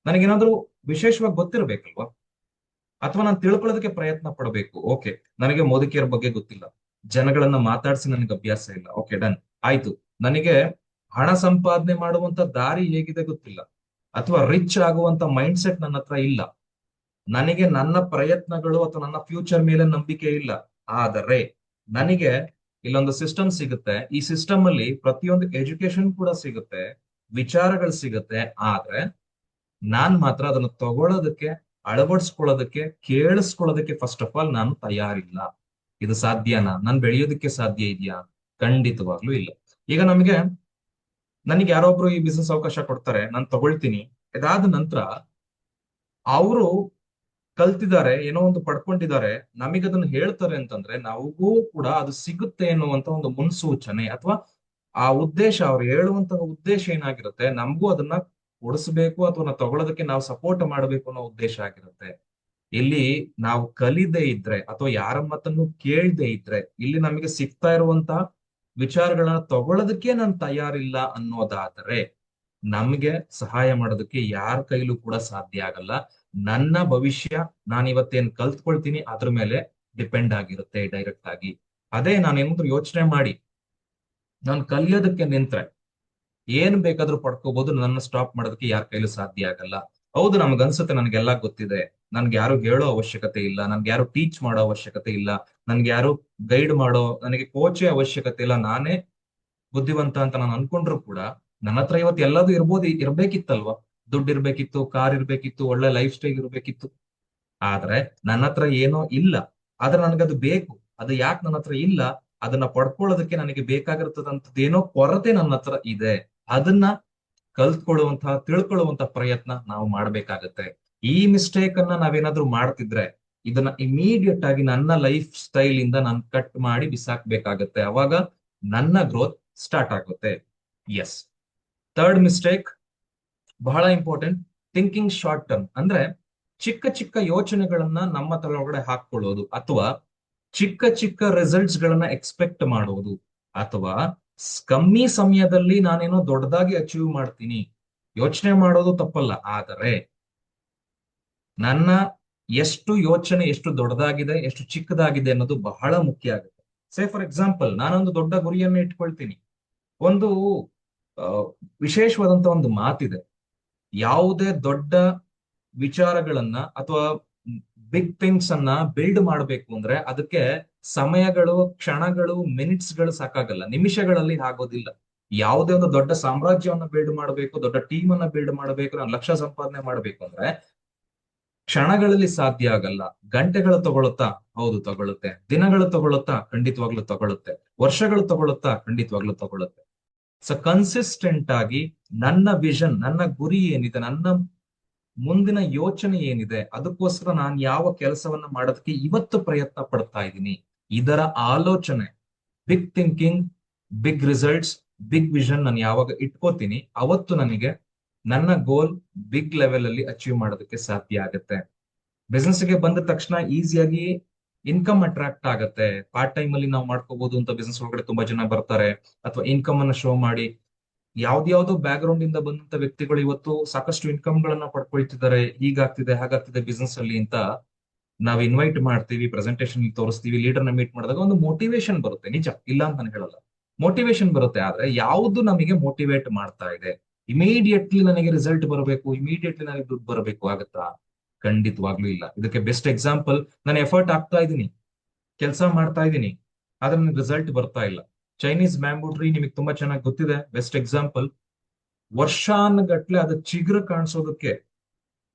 ನನಗೇನಾದ್ರೂ ವಿಶೇಷವಾಗಿ ಗೊತ್ತಿರ್ಬೇಕಲ್ವಾ? ಅಥವಾ ನಾನು ತಿಳ್ಕೊಳ್ಳೋದಕ್ಕೆ ಪ್ರಯತ್ನ ಪಡಬೇಕು. ಓಕೆ, ನನಗೆ ಮೋದಿಕೆಯರ ಬಗ್ಗೆ ಗೊತ್ತಿಲ್ಲ, ಜನಗಳನ್ನ ಮಾತಾಡಿಸಿ ನನಗೆ ಅಭ್ಯಾಸ ಇಲ್ಲ. ಓಕೆ, ಡನ್, ಆಯ್ತು. ನನಗೆ ಹಣ ಸಂಪಾದನೆ ಮಾಡುವಂತ ದಾರಿ ಹೇಗಿದೆ ಗೊತ್ತಿಲ್ಲ, ಅಥವಾ ರಿಚ್ ಆಗುವಂತ ಮೈಂಡ್ ಸೆಟ್ ನನ್ನ ಹತ್ರ ಇಲ್ಲ, ನನಗೆ ನನ್ನ ಪ್ರಯತ್ನಗಳು ಅಥವಾ ನನ್ನ ಫ್ಯೂಚರ್ ಮೇಲೆ ನಂಬಿಕೆ ಇಲ್ಲ. ಆದರೆ ನನಗೆ ಇಲ್ಲೊಂದು ಸಿಸ್ಟಮ್ ಸಿಗುತ್ತೆ, ಈ ಸಿಸ್ಟಮ್ ಅಲ್ಲಿ ಪ್ರತಿಯೊಂದು ಎಜುಕೇಶನ್ ಕೂಡ ಸಿಗುತ್ತೆ, ವಿಚಾರಗಳು ಸಿಗುತ್ತೆ. ಆದ್ರೆ ನಾನ್ ಮಾತ್ರ ಅದನ್ನು ತಗೊಳ್ಳೋದಕ್ಕೆ, ಅಳವಡಿಸ್ಕೊಳ್ಳೋದಕ್ಕೆ, ಕೇಳಿಸ್ಕೊಳ್ಳೋದಕ್ಕೆ ಫಸ್ಟ್ ಆಫ್ ಆಲ್ ನಾನು ತಯಾರಿಲ್ಲ. ಇದು ಸಾಧ್ಯನಾ? ನಾನು ಬೆಳೆಯೋದಕ್ಕೆ ಸಾಧ್ಯ ಇದೆಯಾ? ಖಂಡಿತವಾಗ್ಲೂ ಇಲ್ಲ. ಈಗ ನನಗೆ ಯಾರೊಬ್ರು ಈ ಬಿಸ್ನೆಸ್ ಅವಕಾಶ ಕೊಡ್ತಾರೆ, ನಾನು ತಗೊಳ್ತೀನಿ. ಇದಾದ ನಂತರ ಅವರು ಕಲ್ತಿದ್ದಾರೆ, ಏನೋ ಒಂದು ಪಡ್ಕೊಂಡಿದ್ದಾರೆ, ನಮಗದನ್ನ ಹೇಳ್ತಾರೆ ಅಂತಂದ್ರೆ ನಾವಿಗೂ ಕೂಡ ಅದು ಸಿಗುತ್ತೆ ಎನ್ನುವಂತ ಒಂದು ಮುನ್ಸೂಚನೆ, ಅಥವಾ ಆ ಉದ್ದೇಶ, ಅವ್ರು ಹೇಳುವಂತಹ ಉದ್ದೇಶ ಏನಾಗಿರುತ್ತೆ, ನಮಗೂ ಅದನ್ನ ಕೊಡಿಸ್ಬೇಕು ಅಥವಾ ನಾವು ತಗೊಳ್ಳೋದಕ್ಕೆ ನಾವು ಸಪೋರ್ಟ್ ಮಾಡಬೇಕು ಅನ್ನೋ ಉದ್ದೇಶ ಆಗಿರುತ್ತೆ. ಇಲ್ಲಿ ನಾವು ಕಲಿದೇ ಇದ್ರೆ ಅಥವಾ ಯಾರ ಮಾತನ್ನು ಕೇಳದೆ ಇದ್ರೆ, ಇಲ್ಲಿ ನಮಗೆ ಸಿಗ್ತಾ ಇರುವಂತಹ ವಿಚಾರಗಳನ್ನ ತಗೊಳ್ಳೋದಕ್ಕೆ ನಾನು ತಯಾರಿಲ್ಲ ಅನ್ನೋದಾದರೆ ನಮ್ಗೆ ಸಹಾಯ ಮಾಡೋದಕ್ಕೆ ಯಾರ ಕೈಲೂ ಕೂಡ ಸಾಧ್ಯ ಆಗಲ್ಲ. ನನ್ನ ಭವಿಷ್ಯ ನಾನು ಇವತ್ತೇನ್ ಕಲ್ತ್ಕೊಳ್ತೀನಿ ಅದ್ರ ಮೇಲೆ ಡಿಪೆಂಡ್ ಆಗಿರುತ್ತೆ ಡೈರೆಕ್ಟ್ ಆಗಿ. ಅದೇ ನಾನೇನಾದ್ರೂ ಯೋಚನೆ ಮಾಡಿ ನಾನು ಕಲಿಯೋದಕ್ಕೆ ನಿಂತ್ರೆ ಏನ್ ಬೇಕಾದ್ರೂ ಪಡ್ಕೋಬಹುದು, ನನ್ನ ಸ್ಟಾಪ್ ಮಾಡೋದಕ್ಕೆ ಯಾರ ಕೈಲೂ ಸಾಧ್ಯ ಆಗಲ್ಲ. ಹೌದು, ನಮ್ಗನ್ಸುತ್ತೆ ನನಗೆಲ್ಲ ಗೊತ್ತಿದೆ, ನನ್ಗೆ ಯಾರು ಹೇಳೋ ಅವಶ್ಯಕತೆ ಇಲ್ಲ, ನನ್ಗೆ ಯಾರು ಟೀಚ್ ಮಾಡೋ ಅವಶ್ಯಕತೆ ಇಲ್ಲ, ನನ್ಗೆ ಯಾರು ಗೈಡ್ ಮಾಡೋ, ನನಗೆ ಕೋಚೇ ಅವಶ್ಯಕತೆ ಇಲ್ಲ, ನಾನೇ ಬುದ್ಧಿವಂತ ಅಂತ ನಾನು ಅನ್ಕೊಂಡ್ರು ಕೂಡ ನನ್ನ ಹತ್ರ ಇವತ್ತು ಎಲ್ಲದೂ ಇರ್ಬೇಕಿತ್ತಲ್ವಾ? ದುಡ್ಡು ಇರ್ಬೇಕಿತ್ತು, ಕಾರ್ ಇರ್ಬೇಕಿತ್ತು, ಒಳ್ಳೆ ಲೈಫ್ ಸ್ಟೈಲ್ ಇರ್ಬೇಕಿತ್ತು. ಆದ್ರೆ ನನ್ನ ಹತ್ರ ಏನೋ ಇಲ್ಲ. ಆದ್ರೆ ನನಗದು ಬೇಕು. ಅದು ಯಾಕೆ ನನ್ನ ಹತ್ರ ಇಲ್ಲ? ಅದನ್ನ ಪಡ್ಕೊಳ್ಳೋದಕ್ಕೆ ನನಗೆ ಬೇಕಾಗಿರ್ತದಂಥದ್ದು ಏನೋ ಕೊರತೆ ನನ್ನ ಹತ್ರ ಇದೆ. ಅದನ್ನ ಕಲ್ತ್ಕೊಳ್ಳುವಂತಹ, ತಿಳ್ಕೊಳ್ಳುವಂತಹ ಪ್ರಯತ್ನ ನಾವು ಮಾಡ್ಬೇಕಾಗತ್ತೆ. ಈ ಮಿಸ್ಟೇಕ್ ಅನ್ನ ನಾವೇನಾದ್ರೂ ಮಾಡ್ತಿದ್ರೆ ಇದನ್ನ ಇಮಿಡಿಯೇಟ್ ಆಗಿ ನನ್ನ ಲೈಫ್ ಸ್ಟೈಲ್ ಇಂದ ನಾನು ಕಟ್ ಮಾಡಿ ಬಿಸಾಕ್ಬೇಕಾಗತ್ತೆ. ಅವಾಗ ನನ್ನ ಗ್ರೋತ್ ಸ್ಟಾರ್ಟ್ ಆಗುತ್ತೆ. ಎಸ್, ಥರ್ಡ್ ಮಿಸ್ಟೇಕ್ ಬಹಳ ಇಂಪಾರ್ಟೆಂಟ್, ಥಿಂಕಿಂಗ್ ಶಾರ್ಟ್ ಟರ್ಮ್. ಅಂದ್ರೆ ಚಿಕ್ಕ ಚಿಕ್ಕ ಯೋಚನೆಗಳನ್ನ ನಮ್ಮ ತಲೆಯೊಳಗಡೆ ಹಾಕೊಳ್ಳೋದು, ಅಥವಾ ಚಿಕ್ಕ ಚಿಕ್ಕ ರಿಸಲ್ಟ್ಸ್ ಗಳನ್ನ ಎಕ್ಸ್ಪೆಕ್ಟ್ ಮಾಡೋದು, ಅಥವಾ ಕಮ್ಮಿ ಸಮಯದಲ್ಲಿ ನಾನೇನೋ ದೊಡ್ಡದಾಗಿ ಅಚೀವ್ ಮಾಡ್ತೀನಿ. ಯೋಚನೆ ಮಾಡೋದು ತಪ್ಪಲ್ಲ, ಆದರೆ ನನ್ನ ಎಷ್ಟು ಯೋಚನೆ ಎಷ್ಟು ದೊಡ್ಡದಾಗಿದೆ, ಎಷ್ಟು ಚಿಕ್ಕದಾಗಿದೆ ಅನ್ನೋದು ಬಹಳ ಮುಖ್ಯ ಆಗುತ್ತೆ. ಸೇ ಫಾರ್ ಎಕ್ಸಾಂಪಲ್, ನಾನೊಂದು ದೊಡ್ಡ ಗುರಿಯನ್ನು ಇಟ್ಕೊಳ್ತೀನಿ. ಒಂದು ವಿಶೇಷವಾದಂತ ಒಂದು ಮಾತಿದೆ, ಯಾವುದೇ ದೊಡ್ಡ ವಿಚಾರಗಳನ್ನ ಅಥವಾ ಬಿಗ್ ಥಿಂಗ್ಸ್ ಅನ್ನ ಬಿಲ್ಡ್ ಮಾಡಬೇಕು ಅಂದ್ರೆ ಅದಕ್ಕೆ ಸಮಯಗಳು, ಕ್ಷಣಗಳು, ಮಿನಿಟ್ಸ್ ಗಳು ಸಾಕಾಗಲ್ಲ, ನಿಮಿಷಗಳಲ್ಲಿ ಆಗೋದಿಲ್ಲ. ಯಾವುದೇ ಒಂದು ದೊಡ್ಡ ಸಾಮ್ರಾಜ್ಯವನ್ನ ಬಿಲ್ಡ್ ಮಾಡಬೇಕು, ದೊಡ್ಡ ಟೀಮ್ ಅನ್ನ ಬಿಲ್ಡ್ ಮಾಡಬೇಕು, ನಾನು ಲಕ್ಷ ಸಂಪಾದನೆ ಮಾಡ್ಬೇಕು ಅಂದ್ರೆ ಕ್ಷಣಗಳಲ್ಲಿ ಸಾಧ್ಯ ಆಗಲ್ಲ. ಗಂಟೆಗಳು ತಗೊಳುತ್ತಾ? ಹೌದು ತಗೊಳುತ್ತೆ. ದಿನಗಳು ತಗೊಳುತ್ತಾ? ಖಂಡಿತವಾಗ್ಲೂ ತಗೊಳುತ್ತೆ. ವರ್ಷಗಳು ತಗೊಳುತ್ತಾ? ಖಂಡಿತವಾಗ್ಲೂ ತಗೊಳುತ್ತೆ. ಸೊ ಕನ್ಸಿಸ್ಟೆಂಟ್ ಆಗಿ ನನ್ನ ವಿಷನ್, ನನ್ನ ಗುರಿ ಏನಿದೆ, ನನ್ನ ಮುಂದಿನ ಯೋಚನೆ ಏನಿದೆ, ಅದಕ್ಕೋಸ್ಕರ ನಾನು ಯಾವ ಕೆಲಸವನ್ನ ಮಾಡೋದಕ್ಕೆ ಇವತ್ತು ಪ್ರಯತ್ನ ಪಡ್ತಾ ಇದ್ದೀನಿ, ಇದರ ಆಲೋಚನೆ, big thinking, big results, big vision ನಾನು ಯಾವಾಗ ಇಟ್ಕೋತೀನಿ ಅವತ್ತು ನನಗೆ ನನ್ನ ಗೋಲ್ ಬಿಗ್ ಲೆವೆಲ್ ಅಲ್ಲಿ ಅಚೀವ್ ಮಾಡೋದಕ್ಕೆ ಸಾಧ್ಯ ಆಗುತ್ತೆ. ಬಿಸ್ನೆಸ್ ಗೆ ಬಂದ ತಕ್ಷಣ ಈಸಿಯಾಗಿ ಇನ್ಕಮ್ ಅಟ್ರಾಕ್ಟ್ ಆಗತ್ತೆ. ಪಾರ್ಟ್ ಟೈಮ್ ಅಲ್ಲಿ ನಾವು ಮಾಡ್ಕೋಬಹುದು ಅಂತ ಬಿಸ್ನೆಸ್ ಒಳಗಡೆ ತುಂಬಾ ಜನ ಬರ್ತಾರೆ, ಅಥವಾ ಇನ್ಕಮ್ ಅನ್ನ ಶೋ ಮಾಡಿ. ಯಾವ್ದ್ಯಾವ್ದೋ ಬ್ಯಾಕ್ ಗ್ರೌಂಡ್ ಇಂದ ಬಂದಂತ ವ್ಯಕ್ತಿಗಳು ಇವತ್ತು ಸಾಕಷ್ಟು ಇನ್ಕಮ್ ಗಳನ್ನ ಪಡ್ಕೊಳ್ತಿದ್ದಾರೆ. ಹೀಗಾಗ್ತಿದೆ, ಹಾಗಾಗ್ತಿದೆ ಬಿಸ್ನೆಸ್ ಅಲ್ಲಿ ಅಂತ ನಾವು ಇನ್ವೈಟ್ ಮಾಡ್ತೀವಿ, ಪ್ರೆಸೆಂಟೇಶನ್ ತೋರಿಸ್ತೀವಿ, ಲೀಡರ್ ನ ಮೀಟ್ ಮಾಡಿದಾಗ ಒಂದು ಮೋಟಿವೇಶನ್ ಬರುತ್ತೆ. ನಿಜ, ಇಲ್ಲ ಅಂತ ನಾನು ಹೇಳಲ್ಲ, ಮೋಟಿವೇಶನ್ ಬರುತ್ತೆ. ಆದ್ರೆ ಯಾವುದು ನಮಗೆ ಮೋಟಿವೇಟ್ ಮಾಡ್ತಾ ಇದೆ? ಇಮಿಡಿಯೇಟ್ಲಿ ನನಗೆ ರಿಸಲ್ಟ್ ಬರಬೇಕು, ಇಮಿಡಿಯೇಟ್ಲಿ ನನಗೆ ದುಡ್ಡು ಬರಬೇಕು, ಆಗುತ್ತಾ? ಖಂಡಿತವಾಗ್ಲೂ ಇಲ್ಲ. ಇದಕ್ಕೆ ಬೆಸ್ಟ್ ಎಕ್ಸಾಂಪಲ್, ನಾನು ಎಫರ್ಟ್ ಆಗ್ತಾ ಇದ್ದೀನಿ, ಕೆಲಸ ಮಾಡ್ತಾ ಇದ್ದೀನಿ, ಆದ್ರೆ ನನಗೆ ರಿಸಲ್ಟ್ ಬರ್ತಾ ಇಲ್ಲ. ಚೈನೀಸ್ ಬ್ಯಾಂಬೂ ಟ್ರೀ ನಿಮಗೆ ತುಂಬಾ ಚೆನ್ನಾಗಿ ಗೊತ್ತಿದೆ, ಬೆಸ್ಟ್ ಎಕ್ಸಾಂಪಲ್. ವರ್ಷಾನುಗಟ್ಲೆ ಅದ ಚಿಗುರು ಕಾಣಿಸೋದಕ್ಕೆ,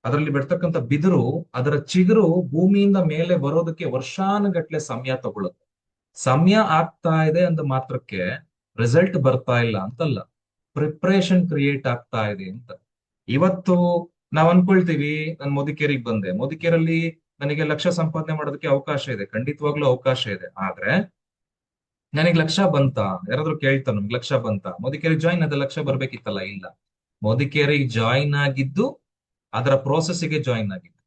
ಅದರಲ್ಲಿ ಬಿಡ್ತಕ್ಕಂಥ ಬಿದಿರು, ಅದರ ಚಿಗುರು ಭೂಮಿಯಿಂದ ಮೇಲೆ ಬರೋದಕ್ಕೆ ವರ್ಷಾನುಗಟ್ಲೆ ಸಮಯ ತಗೊಳುತ್ತೆ. ಸಮಯ ಆಗ್ತಾ ಇದೆ ಅಂದ ಮಾತ್ರಕ್ಕೆ ರಿಸಲ್ಟ್ ಬರ್ತಾ ಇಲ್ಲ ಅಂತಲ್ಲ, ಪ್ರಿಪ್ರೇಷನ್ ಕ್ರಿಯೇಟ್ ಆಗ್ತಾ ಇದೆ ಅಂತ. ಇವತ್ತು ನಾವ್ ಅನ್ಕೊಳ್ತೀವಿ, ನಾನು ಮೋದಿಕೇರಿಗೆ ಬಂದೆ, ಮೋದಿಕೇರಲ್ಲಿ ನನಗೆ ಲಕ್ಷ ಸಂಪಾದನೆ ಮಾಡೋದಕ್ಕೆ ಅವಕಾಶ ಇದೆ, ಖಂಡಿತವಾಗ್ಲೂ ಅವಕಾಶ ಇದೆ. ಆದ್ರೆ ನನಗ್ ಲಕ್ಷ ಬಂತ, ಯಾರಾದ್ರೂ ಕೇಳ್ತಾರ ನಮ್ಗೆ ಲಕ್ಷ ಬಂತ, ಮೋದಿಕೇರಿಗೆ ಜಾಯಿನ್ ಆದ ಲಕ್ಷ ಬರ್ಬೇಕಿತ್ತಲ್ಲ? ಇಲ್ಲ, ಮೋದಿಕೇರಿಗೆ ಜಾಯಿನ್ ಆಗಿದ್ದು ಅದರ ಪ್ರೋಸೆಸ್ಗೆ ಜಾಯಿನ್ ಆಗಿದ್ದು,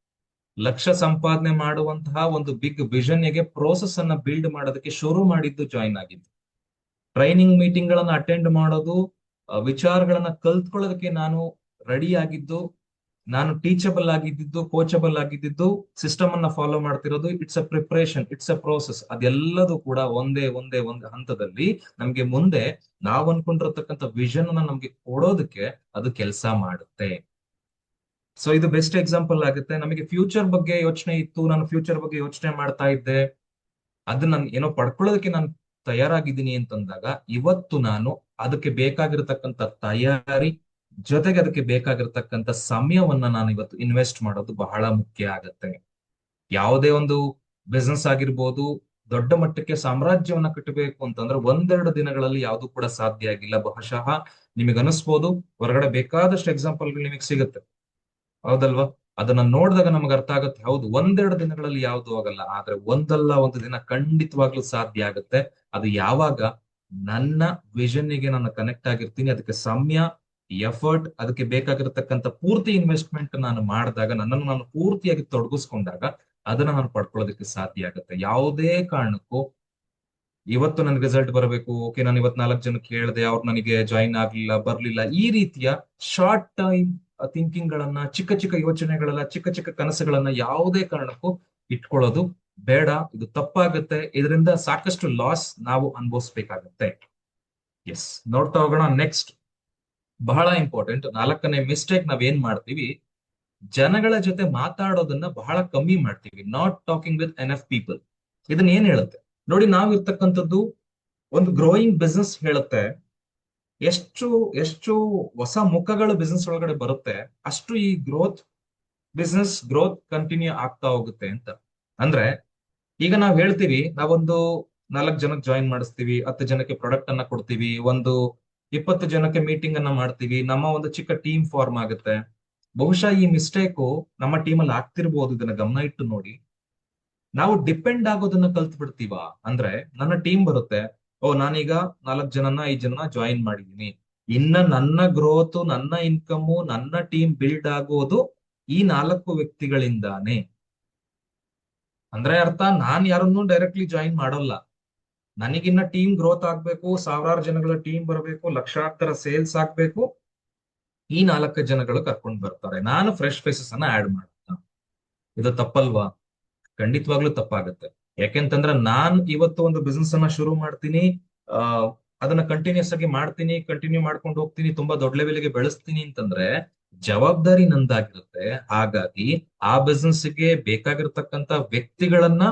ಲಕ್ಷ ಸಂಪಾದನೆ ಮಾಡುವಂತಹ ಒಂದು ಬಿಗ್ ವಿಷನ್ಗೆ ಪ್ರೋಸೆಸ್ ಅನ್ನ ಬಿಲ್ಡ್ ಮಾಡೋದಕ್ಕೆ ಶುರು ಮಾಡಿದ್ದು ಜಾಯಿನ್ ಆಗಿದ್ದು. ಟ್ರೈನಿಂಗ್ ಮೀಟಿಂಗ್ ಗಳನ್ನ ಅಟೆಂಡ್ ಮಾಡೋದು, ವಿಚಾರಗಳನ್ನ ಕಲ್ತ್ಕೊಳ್ಳೋದಕ್ಕೆ ನಾನು ರೆಡಿ ಆಗಿದ್ದು, ನಾನು ಟೀಚಬಲ್ ಆಗಿದ್ದು, ಕೋಚಬಲ್ ಆಗಿದ್ದು, ಸಿಸ್ಟಮ್ ಅನ್ನ ಫಾಲೋ ಮಾಡ್ತಿರೋದು. It's a preparation, it's a process. ಅದೆಲ್ಲದೂ ಕೂಡ ಒಂದೇ ಒಂದು ಹಂತದಲ್ಲಿ ನಮ್ಗೆ ಮುಂದೆ ನಾವು ಅನ್ಕೊಂಡಿರತಕ್ಕಂಥ ವಿಷನ್ ಅನ್ನ ನಮ್ಗೆ ಕೊಡೋದಕ್ಕೆ ಅದು ಕೆಲಸ ಮಾಡುತ್ತೆ. ಸೊ ಇದು ಬೆಸ್ಟ್ ಎಕ್ಸಾಂಪಲ್ ಆಗುತ್ತೆ. ನಮಗೆ ಫ್ಯೂಚರ್ ಬಗ್ಗೆ ಯೋಚನೆ ಇತ್ತು, ನಾನು ಫ್ಯೂಚರ್ ಬಗ್ಗೆ ಯೋಚನೆ ಮಾಡ್ತಾ ಇದ್ದೆ, ಅದನ್ನ ನಾನು ಏನೋ ಪಡ್ಕೊಳ್ಳೋದಕ್ಕೆ ನಾನು ತಯಾರಾಗಿದ್ದೀನಿ ಅಂತಂದಾಗ, ಇವತ್ತು ನಾನು ಅದಕ್ಕೆ ಬೇಕಾಗಿರತಕ್ಕಂಥ ತಯಾರಿ ಜೊತೆಗೆ ಅದಕ್ಕೆ ಬೇಕಾಗಿರ್ತಕ್ಕಂಥ ಸಮಯವನ್ನ ನಾನು ಇವತ್ತು ಇನ್ವೆಸ್ಟ್ ಮಾಡೋದು ಬಹಳ ಮುಖ್ಯ ಆಗತ್ತೆ. ಯಾವುದೇ ಒಂದು ಬಿಸ್ನೆಸ್ ಆಗಿರ್ಬೋದು, ದೊಡ್ಡ ಮಟ್ಟಕ್ಕೆ ಸಾಮ್ರಾಜ್ಯವನ್ನ ಕಟ್ಟಬೇಕು ಅಂತಂದ್ರೆ ಒಂದೆರಡು ದಿನಗಳಲ್ಲಿ ಯಾವುದು ಕೂಡ ಸಾಧ್ಯ ಆಗಿಲ್ಲ. ಬಹುಶಃ ನಿಮಗೆ ಅನಿಸ್ಬೋದು, ಹೊರಗಡೆ ಬೇಕಾದಷ್ಟು ಎಕ್ಸಾಂಪಲ್ಗಳು ನಿಮಗೆ ಸಿಗುತ್ತೆ, ಹೌದಲ್ವಾ? ಅದನ್ನ ನೋಡಿದಾಗ ನಮಗೆ ಅರ್ಥ ಆಗುತ್ತೆ, ಹೌದು, ಒಂದೆರಡು ದಿನಗಳಲ್ಲಿ ಯಾವುದು ಆಗಲ್ಲ, ಆದ್ರೆ ಒಂದಲ್ಲ ಒಂದು ದಿನ ಖಂಡಿತವಾಗ್ಲೂ ಸಾಧ್ಯ ಆಗುತ್ತೆ. ಅದು ಯಾವಾಗ ನನ್ನ ವಿಷನ್ನಿಗೆ ನಾನು ಕನೆಕ್ಟ್ ಆಗಿರ್ತೀನಿ, ಅದಕ್ಕೆ ಸಮಯ, ಎಫರ್ಟ್, ಅದಕ್ಕೆ ಬೇಕಾಗಿರತಕ್ಕಂಥ ಪೂರ್ತಿ ಇನ್ವೆಸ್ಟ್ಮೆಂಟ್ ನಾನು ಮಾಡಿದಾಗ, ನನ್ನನ್ನು ನಾನು ಪೂರ್ತಿಯಾಗಿ ತೊಡಗಿಸ್ಕೊಂಡಾಗ ಅದನ್ನ ನಾನು ಪಡ್ಕೊಳ್ಳೋದಕ್ಕೆ ಸಾಧ್ಯ ಆಗುತ್ತೆ. ಯಾವುದೇ ಕಾರಣಕ್ಕೂ ಇವತ್ತು ನನ್ಗೆ ರಿಸಲ್ಟ್ ಬರಬೇಕು, ಓಕೆ ನಾನು ಇವತ್ತು 4 ಜನಕ್ಕೆ ಹೇಳಿದೆ, ಅವ್ರು ನನಗೆ ಜಾಯಿನ್ ಆಗ್ಲಿಲ್ಲ, ಬರ್ಲಿಲ್ಲ, ಈ ರೀತಿಯ ಶಾರ್ಟ್ ಟೈಮ್ ಥಿಂಕಿಂಗ್ ಗಳನ್ನ, ಚಿಕ್ಕ ಚಿಕ್ಕ ಯೋಚನೆಗಳನ್ನ, ಚಿಕ್ಕ ಚಿಕ್ಕ ಕನಸುಗಳನ್ನ ಯಾವುದೇ ಕಾರಣಕ್ಕೂ ಇಟ್ಕೊಳ್ಳೋದು ಬೇಡ. ಇದು ತಪ್ಪಾಗುತ್ತೆ. ಇದರಿಂದ ಸಾಕಷ್ಟು ಲಾಸ್ ನಾವು ಅನುಭವಿಸ್ಬೇಕಾಗತ್ತೆ. ಎಸ್, ನೋಡ್ತಾ ಹೋಗೋಣ. ನೆಕ್ಸ್ಟ್ ಬಹಳ ಇಂಪಾರ್ಟೆಂಟ್ 4ನೇ ಮಿಸ್ಟೇಕ್ ನಾವೇನ್ ಮಾಡ್ತೀವಿ, ಜನಗಳ ಜೊತೆ ಮಾತಾಡೋದನ್ನ ಬಹಳ ಕಮ್ಮಿ ಮಾಡ್ತೀವಿ. Not talking with enough people. ಇದನ್ನ ಏನ್ ಹೇಳುತ್ತೆ ನೋಡಿ, ನಾವಿರ್ತಕ್ಕಂಥದ್ದು ಒಂದು ಗ್ರೋಯಿಂಗ್ ಬಿಸ್ನೆಸ್ ಹೇಳುತ್ತೆ. ಎಷ್ಟು ಎಷ್ಟು ಹೊಸ ಮುಖಗಳು ಬಿಸ್ನೆಸ್ ಒಳಗಡೆ ಬರುತ್ತೆ, ಅಷ್ಟು ಈ ಬಿಸ್ನೆಸ್ ಗ್ರೋತ್ ಕಂಟಿನ್ಯೂ ಆಗ್ತಾ ಹೋಗುತ್ತೆ ಅಂತ. ಅಂದ್ರೆ ಈಗ ನಾವ್ ಹೇಳ್ತೀವಿ, ನಾವೊಂದು 4 ಜನಕ್ಕೆ ಜಾಯಿನ್ ಮಾಡಿಸ್ತೀವಿ, 10 ಜನಕ್ಕೆ ಪ್ರಾಡಕ್ಟ್ ಅನ್ನ ಕೊಡ್ತೀವಿ, ಒಂದು 20 ಜನಕ್ಕೆ ಮೀಟಿಂಗ್ ಅನ್ನ ಮಾಡ್ತೀವಿ, ನಮ್ಮ ಒಂದು ಚಿಕ್ಕ ಟೀಮ್ ಫಾರ್ಮ್ ಆಗುತ್ತೆ. ಬಹುಶಃ ಈ ಮಿಸ್ಟೇಕು ನಮ್ಮ ಟೀಮಲ್ಲಿ ಆಗ್ತಿರ್ಬೋದು. ಇದನ್ನ ಗಮನ ಇಟ್ಟು ನೋಡಿ. ನಾವು ಡಿಪೆಂಡ್ ಆಗೋದನ್ನ ಕಲ್ತ್ ಬಿಡ್ತೀವ. ಅಂದ್ರೆ ನನ್ನ ಟೀಮ್ ಬರುತ್ತೆ, ಓ ನಾನೀಗ 4 ಜನನ 5 ಜನನ ಜಾಯಿನ್ ಮಾಡಿದೀನಿ, ಇನ್ನ ನನ್ನ ಗ್ರೋತ್, ನನ್ನ ಇನ್ಕಮ್, ನನ್ನ ಟೀಮ್ ಬಿಲ್ಡ್ ಆಗೋದು ಈ 4 ವ್ಯಕ್ತಿಗಳಿಂದಾನೇ. ಅಂದ್ರೆ ಅರ್ಥ, ನಾನ್ ಯಾರನ್ನೂ ಡೈರೆಕ್ಟ್ಲಿ ಜಾಯಿನ್ ಮಾಡೋಲ್ಲ. ನನಗಿನ್ನ ಟೀಮ್ ಗ್ರೋತ್ ಆಗ್ಬೇಕು, ಸಾವಿರಾರು ಜನಗಳ ಟೀಮ್ ಬರಬೇಕು, ಲಕ್ಷಾಂತರ ಸೇಲ್ಸ್ ಆಗ್ಬೇಕು, ಈ 4 ಜನಗಳು ಕರ್ಕೊಂಡು ಬರ್ತಾರೆ. ನಾನು ಫ್ರೆಶ್ ಫೇಸಸ್ ಅನ್ನ ಆಡ್ ಮಾಡ್ತಾ. ಇದು ತಪ್ಪಲ್ವಾ? ಖಂಡಿತವಾಗ್ಲೂ ತಪ್ಪಾಗುತ್ತೆ. ಯಾಕೆಂತಂದ್ರೆ ನಾನ್ ಇವತ್ತು ಒಂದು ಬಿಸ್ನೆಸ್ ಅನ್ನ ಶುರು ಮಾಡ್ತೀನಿ, ಆ ಅದನ್ನ ಕಂಟಿನ್ಯೂಸ್ ಆಗಿ ಮಾಡ್ತೀನಿ, ಕಂಟಿನ್ಯೂ ಮಾಡ್ಕೊಂಡು ಹೋಗ್ತೀನಿ, ತುಂಬಾ ದೊಡ್ಡ ಲೆವೆಲ್ಗೆ ಬೆಳೆಸ್ತೀನಿ ಅಂತಂದ್ರೆ ಜವಾಬ್ದಾರಿ ನಂದಾಗಿರುತ್ತೆ. ಹಾಗಾಗಿ ಆ ಬಿಸ್ನೆಸ್ಗೆ ಬೇಕಾಗಿರ್ತಕ್ಕಂಥ ವ್ಯಕ್ತಿಗಳನ್ನ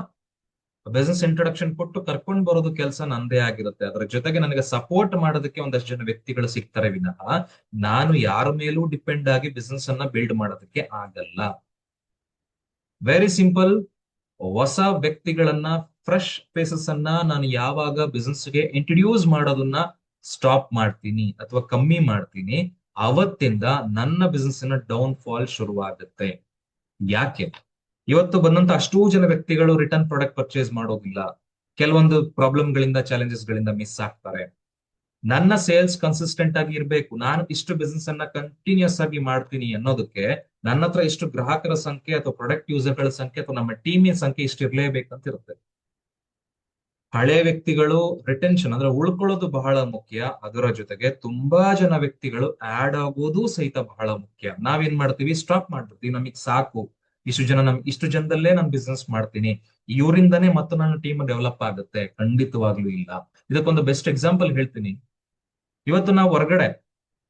ಬಿಸ್ನೆಸ್ ಇಂಟ್ರೊಡಕ್ಷನ್ ಕೊಟ್ಟು ಕರ್ಕೊಂಡು ಬರೋದು ಕೆಲಸ ನಂದೇ ಆಗಿರುತ್ತೆ. ಅದರ ಜೊತೆಗೆ ನನಗೆ ಸಪೋರ್ಟ್ ಮಾಡೋದಕ್ಕೆ ಒಂದಷ್ಟು ಜನ ವ್ಯಕ್ತಿಗಳು ಸಿಗ್ತಾರೆ ವಿನಃ ನಾನು ಯಾರ ಮೇಲೂ ಡಿಪೆಂಡ್ ಆಗಿ ಬಿಸ್ನೆಸ್ ಅನ್ನ ಬಿಲ್ಡ್ ಮಾಡೋದಕ್ಕೆ ಆಗಲ್ಲ. Very simple. ಹೊಸ ವ್ಯಕ್ತಿಗಳನ್ನ, ಫ್ರೆಶ್ ಫೇಸಸ್ ಅನ್ನ ನಾನು ಯಾವಾಗ ಬಿಸ್ನೆಸ್ಗೆ ಇಂಟ್ರೊಡ್ಯೂಸ್ ಮಾಡೋದನ್ನ ಸ್ಟಾಪ್ ಮಾಡ್ತೀನಿ ಅಥವಾ ಕಮ್ಮಿ ಮಾಡ್ತೀನಿ, ಅವತ್ತಿಂದ ನನ್ನ ಬಿಸ್ನೆಸ್ ನ ಡೌನ್ ಫಾಲ್ ಶುರುವಾಗುತ್ತೆ. ಯಾಕೆ? ಇವತ್ತು ಬಂದಂತ ಅಷ್ಟೂ ಜನ ವ್ಯಕ್ತಿಗಳು ರಿಟರ್ನ್ ಪ್ರಾಡಕ್ಟ್ ಪರ್ಚೇಸ್ ಮಾಡೋದಿಲ್ಲ, ಕೆಲವೊಂದು ಪ್ರಾಬ್ಲಮ್ ಗಳಿಂದ, ಚಾಲೆಂಜಸ್ ಗಳಿಂದ ಮಿಸ್ ಆಗ್ತಾರೆ. ನನ್ನ ಸೇಲ್ಸ್ ಕನ್ಸಿಸ್ಟೆಂಟ್ ಆಗಿ ಇರಬೇಕು, ನಾನು ಇಷ್ಟು ಬಿಸ್ನೆಸ್ ಅನ್ನ ಕಂಟಿನ್ಯೂಸ್ ಆಗಿ ಮಾಡ್ತೀನಿ ಅನ್ನೋದಕ್ಕೆ ನನ್ನ ಹತ್ರ ಇಷ್ಟು ಗ್ರಾಹಕರ ಸಂಖ್ಯೆ ಅಥವಾ ಪ್ರಾಡಕ್ಟ್ ಯೂಸರ್ಗಳ ಸಂಖ್ಯೆ ಅಥವಾ ನಮ್ಮ ಟೀಮಿನ ಸಂಖ್ಯೆ ಇಷ್ಟು ಇರಲೇಬೇಕಂತ ಇರುತ್ತೆ. ಹಳೆ ವ್ಯಕ್ತಿಗಳು ರಿಟೆನ್ಷನ್ ಅಂದ್ರೆ ಉಳ್ಕೊಳ್ಳೋದು ಬಹಳ ಮುಖ್ಯ. ಅದರ ಜೊತೆಗೆ ತುಂಬಾ ಜನ ವ್ಯಕ್ತಿಗಳು ಆಡ್ ಆಗೋದು ಸಹಿತ ಬಹಳ ಮುಖ್ಯ. ನಾವೇನ್ ಮಾಡ್ತೀವಿ, ಸ್ಟಾಪ್ ಮಾಡ್ಬಿಡ್ತೀವಿ, ನಮಗ್ ಸಾಕು, ಇಷ್ಟು ಜನದಲ್ಲೇ ನಾನು ಬಿಸ್ನೆಸ್ ಮಾಡ್ತೀನಿ, ಇವರಿಂದನೇ ಮತ್ತು ನನ್ನ ಟೀಮ್ ಡೆವಲಪ್ ಆಗುತ್ತೆ. ಖಂಡಿತವಾಗ್ಲೂ ಇಲ್ಲ. ಇದಕ್ಕೊಂದು ಬೆಸ್ಟ್ ಎಕ್ಸಾಂಪಲ್ ಹೇಳ್ತೀನಿ. ಇವತ್ತು ನಾವು ಹೊರಗಡೆ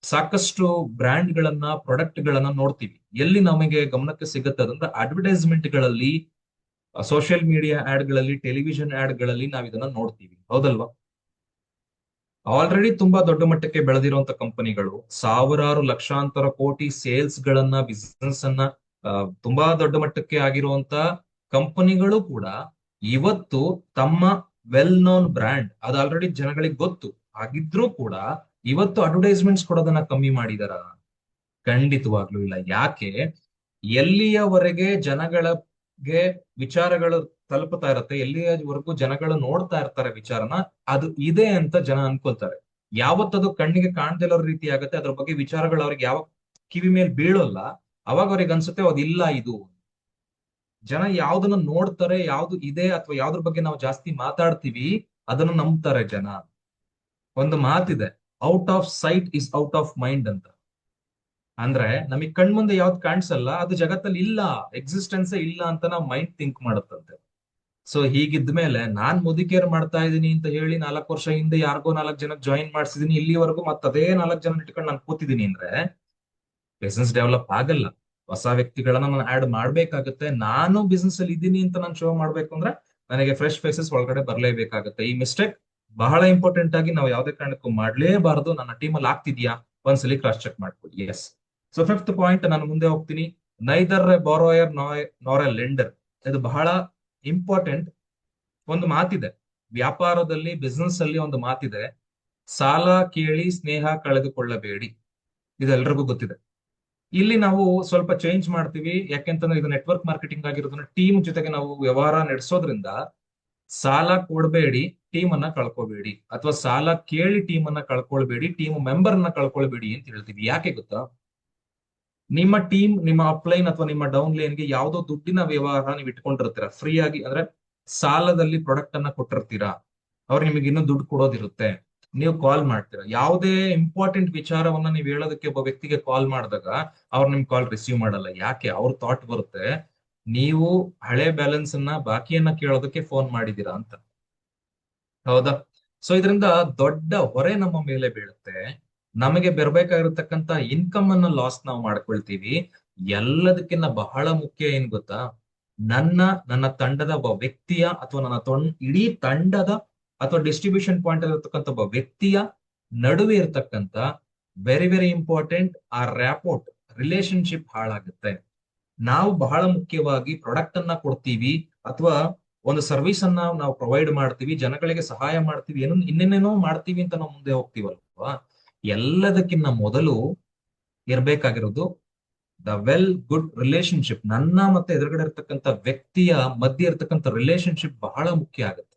ಸಾಕಷ್ಟು ಬ್ರ್ಯಾಂಡ್ ಗಳನ್ನ, ಪ್ರಾಡಕ್ಟ್ ಗಳನ್ನ ನೋಡ್ತೀವಿ. ಎಲ್ಲಿ ನಮಗೆ ಗಮನಕ್ಕೆ ಸಿಗುತ್ತೆ ಅಂದ್ರೆ ಅಡ್ವರ್ಟೈಸ್ಮೆಂಟ್ ಗಳಲ್ಲಿ, ಸೋಷಿಯಲ್ ಮೀಡಿಯಾ ಆಡ್ ಗಳಲ್ಲಿ, ಟೆಲಿವಿಷನ್ ಆಡ್ ಗಳಲ್ಲಿ ನಾವು ಇದನ್ನ ನೋಡ್ತೀವಿ, ಹೌದಲ್ವಾ? ಆಲ್ರೆಡಿ ತುಂಬಾ ದೊಡ್ಡ ಮಟ್ಟಕ್ಕೆ ಬೆಳೆದಿರುವಂತ ಕಂಪನಿಗಳು, ಸಾವಿರಾರು ಲಕ್ಷಾಂತರ ಕೋಟಿ ಸೇಲ್ಸ್ ಗಳನ್ನ, ಬಿಸ್ನೆಸ್ ಅನ್ನ ತುಂಬಾ ದೊಡ್ಡ ಮಟ್ಟಕ್ಕೆ ಆಗಿರುವಂತ ಕಂಪನಿಗಳು ಕೂಡ ಇವತ್ತು ತಮ್ಮ ವೆಲ್ ನೋನ್ ಬ್ರ್ಯಾಂಡ್ ಅದು ಆಲ್ರೆಡಿ ಜನಗಳಿಗೆ ಗೊತ್ತು ಆಗಿದ್ರೂ ಕೂಡ ಇವತ್ತು ಅಡ್ವರ್ಟೈಸ್ಮೆಂಟ್ಸ್ ಕೊಡೋದನ್ನ ಕಮ್ಮಿ ಮಾಡಿದಾರ? ಖಂಡಿತವಾಗ್ಲೂ ಇಲ್ಲ. ಯಾಕೆ? ಎಲ್ಲಿಯವರೆಗೆ ಜನಗಳ ಗೆ ವಿಚಾರಗಳು ತಲುಪುತ್ತಾ ಇರತ್ತೆ, ಎಲ್ಲಿವರೆಗೂ ಜನಗಳು ನೋಡ್ತಾ ಇರ್ತಾರೆ ವಿಚಾರನ, ಅದು ಇದೆ ಅಂತ ಜನ ಅನ್ಕೊಳ್ತಾರೆ. ಯಾವತ್ತದು ಕಣ್ಣಿಗೆ ಕಾಣ್ದಿರೋ ರೀತಿ ಆಗತ್ತೆ, ಅದ್ರ ಬಗ್ಗೆ ವಿಚಾರಗಳು ಅವ್ರಿಗೆ ಯಾವ ಕಿವಿ ಮೇಲೆ ಬೀಳೋಲ್ಲ, ಅವಾಗ ಅವ್ರಿಗೆ ಅನ್ಸುತ್ತೆ ಅದಿಲ್ಲ ಇದು. ಜನ ಯಾವ್ದನ್ನ ನೋಡ್ತಾರೆ, ಯಾವ್ದು ಇದೆ ಅಥವಾ ಯಾವ್ದ್ರ ಬಗ್ಗೆ ನಾವು ಜಾಸ್ತಿ ಮಾತಾಡ್ತೀವಿ ಅದನ್ನ ನಂಬ್ತಾರೆ ಜನ. ಒಂದು ಮಾತಿದೆ, out off site is out of mind ಅಂತ. ಅಂದ್ರೆ ನಮಗ್ ಕಣ್ಮುಂದೆ ಯಾವ್ದು ಕಾಣಿಸಲ್ಲ ಅದು ಜಗತ್ತಲ್ಲಿ ಇಲ್ಲ, ಎಕ್ಸಿಸ್ಟೆನ್ಸ್ ಇಲ್ಲ ಅಂತ ನಾವು ಮೈಂಡ್ ಥಿಂಕ್ ಮಾಡುತ್ತಂತೆ. ಸೊ ಹೀಗಿದ್ಮೇಲೆ ನಾನ್ ಮುದಿಕೇರ್ ಮಾಡ್ತಾ ಇದೀನಿ ಅಂತ ಹೇಳಿ 4 ವರ್ಷ ಹಿಂದೆ ಯಾರಿಗೋ 4 ಜನ ಜಾಯಿನ್ ಮಾಡಿಸಿದೀನಿ, ಇಲ್ಲಿವರೆಗೂ ಮತ್ತೆ ಅದೇ 4 ಜನ ಇಟ್ಕೊಂಡು ನಾನು ಕೂತಿದ್ದೀನಿ ಅಂದ್ರೆ ಬಿಸ್ನೆಸ್ ಡೆವಲಪ್ ಆಗಲ್ಲ. ಹೊಸ ವ್ಯಕ್ತಿಗಳನ್ನ ನಾನು ಆಡ್ ಮಾಡ್ಬೇಕಾಗತ್ತೆ. ನಾನು ಬಿಸ್ನೆಸ್ ಅಲ್ಲಿ ಇದ್ದೀನಿ ಅಂತ ನಾನು ಶೋ ಮಾಡ್ಬೇಕು ಅಂದ್ರೆ ನನಗೆ ಫ್ರೆಶ್ ಫೇಸಸ್ ಒಳಗಡೆ ಬರ್ಲೇಬೇಕಾಗತ್ತೆ. ಈ ಮಿಸ್ಟೇಕ್ ಬಹಳ ಇಂಪಾರ್ಟೆಂಟ್ ಆಗಿ ನಾವು ಯಾವ್ದೇ ಕಾರಣಕ್ಕೂ ಮಾಡ್ಲೇಬಾರದು. ನನ್ನ ಟೀಮ್ ಅಲ್ಲಿ ಆಗ್ತಿದ್ಯಾ ಒಂದ್ಸಲಿ ಕ್ರಾಸ್ ಚೆಕ್ ಮಾಡ್ಕೊಳ್ಳಿ. ಎಸ್. ಸೊ 5th ಪಾಯಿಂಟ್ ನಾನು ಮುಂದೆ ಹೋಗ್ತೀನಿ. ನೈದರ್ ಎ ಬಾರೋಯರ್ ನಾರ್ ಎ ಲೆಂಡರ್. ಇದು ಬಹಳ ಇಂಪಾರ್ಟೆಂಟ್. ಒಂದು ಮಾತಿದೆ ವ್ಯಾಪಾರದಲ್ಲಿ, ಬಿಸ್ನೆಸ್ ಅಲ್ಲಿ ಒಂದು ಮಾತಿದೆ, ಸಾಲ ಕೇಳಿ ಸ್ನೇಹ ಕಳೆದುಕೊಳ್ಳಬೇಡಿ. ಇದೆಲ್ಲರಿಗೂ ಗೊತ್ತಿದೆ. ಇಲ್ಲಿ ನಾವು ಸ್ವಲ್ಪ ಚೇಂಜ್ ಮಾಡ್ತೀವಿ. ಯಾಕೆಂತಂದ್ರೆ ಇದು ನೆಟ್ವರ್ಕ್ ಮಾರ್ಕೆಟಿಂಗ್ ಆಗಿರೋದ್ರಿಂದ ಟೀಮ್ ಜೊತೆಗೆ ನಾವು ವ್ಯವಹಾರ ನಡೆಸೋದ್ರಿಂದ ಸಾಲ ಕೊಡಬೇಡಿ, ಟೀಮ್ ಅನ್ನ ಕಳ್ಕೊಬೇಡಿ, ಅಥವಾ ಸಾಲ ಕೇಳಿ ಟೀಮ್ ಅನ್ನ ಕಳ್ಕೊಳ್ಬೇಡಿ, ಟೀಮ್ ಮೆಂಬರ್ ಅನ್ನ ಕಳ್ಕೊಳ್ಬೇಡಿ ಅಂತ ಹೇಳ್ತೀವಿ. ಯಾಕೆ ಗೊತ್ತಾ? ನಿಮ್ಮ ಟೀಮ್ ನಿಮ್ಮ ಅಪ್ಲೈನ್ ಅಥವಾ ನಿಮ್ಮ ಡೌನ್ ಲೈನ್ ಗೆ ಯಾವ್ದೋ ದುಡ್ಡಿನ ವ್ಯವಹಾರ ನೀವು ಇಟ್ಕೊಂಡಿರ್ತೀರಾ, ಫ್ರೀ ಆಗಿ ಅಂದ್ರೆ ಸಾಲದಲ್ಲಿ ಪ್ರಾಡಕ್ಟ್ ಅನ್ನ ಕೊಟ್ಟಿರ್ತೀರಾ, ಅವ್ರು ನಿಮಗೆ ಇನ್ನೂ ದುಡ್ಡು ಕೊಡೋದಿರುತ್ತೆ. ನೀವು ಕಾಲ್ ಮಾಡ್ತೀರಾ, ಯಾವುದೇ ಇಂಪಾರ್ಟೆಂಟ್ ವಿಚಾರವನ್ನ ನೀವು ಹೇಳೋದಕ್ಕೆ ಒಬ್ಬ ವ್ಯಕ್ತಿಗೆ ಕಾಲ್ ಮಾಡಿದಾಗ ಅವ್ರು ನಿಮ್ ಕಾಲ್ ರಿಸೀವ್ ಮಾಡಲ್ಲ. ಯಾಕೆ? ಅವ್ರ ಥಾಟ್ ಬರುತ್ತೆ ನೀವು ಹಳೆ ಬ್ಯಾಲೆನ್ಸ್ ಅನ್ನ ಬಾಕಿಯನ್ನ ಕೇಳೋದಕ್ಕೆ ಫೋನ್ ಮಾಡಿದೀರಾ ಅಂತ. ಹೌದಾ? ಸೊ ಇದರಿಂದ ದೊಡ್ಡ ಹೊರೆ ನಮ್ಮ ಮೇಲೆ ಬೀಳುತ್ತೆ. ನಮಗೆ ಬರ್ಬೇಕಾಗಿರತಕ್ಕಂತ ಇನ್ಕಮ್ ಅನ್ನ ಲಾಸ್ ನಾವು ಮಾಡ್ಕೊಳ್ತೀವಿ. ಎಲ್ಲದಕ್ಕಿಂತ ಬಹಳ ಮುಖ್ಯ ಏನ್ ಗೊತ್ತಾ? ನನ್ನ ತಂಡದ ಒಬ್ಬ ವ್ಯಕ್ತಿಯ ಅಥವಾ ಇಡೀ ತಂಡದ ಅಥವಾ ಡಿಸ್ಟ್ರಿಬ್ಯೂಷನ್ ಪಾಯಿಂಟ್ ಇರತಕ್ಕಂಥ ಒಬ್ಬ ವ್ಯಕ್ತಿಯ ನಡುವೆ ಇರತಕ್ಕಂತ ವೆರಿ ವೆರಿ ಇಂಪಾರ್ಟೆಂಟ್ ಆ ರ್ಯಾಪೋರ್ಟ್ ರಿಲೇಶನ್ಶಿಪ್ ಹಾಳಾಗುತ್ತೆ. ನಾವು ಬಹಳ ಮುಖ್ಯವಾಗಿ ಪ್ರಾಡಕ್ಟ್ ಅನ್ನ ಕೊಡ್ತೀವಿ ಅಥವಾ ಒಂದು ಸರ್ವಿಸ್ ಅನ್ನ ನಾವು ಪ್ರೊವೈಡ್ ಮಾಡ್ತೀವಿ, ಜನಗಳಿಗೆ ಸಹಾಯ ಮಾಡ್ತೀವಿ, ಇನ್ನೇನೇನೋ ಮಾಡ್ತೀವಿ ಅಂತ ನಾವು ಮುಂದೆ ಹೋಗ್ತೀವಲ್ವಾ. ಎಲ್ಲದಕ್ಕಿಂತ ಮೊದಲು ಇರ್ಬೇಕಾಗಿರೋದು ದ ವೆಲ್ ಗುಡ್ ರಿಲೇಶನ್ಶಿಪ್. ನನ್ನ ಮತ್ತೆ ಎದುರುಗಡೆ ಇರ್ತಕ್ಕಂಥ ವ್ಯಕ್ತಿಯ ಮಧ್ಯೆ ಇರ್ತಕ್ಕಂಥ ರಿಲೇಶನ್ಶಿಪ್ ಬಹಳ ಮುಖ್ಯ ಆಗುತ್ತೆ.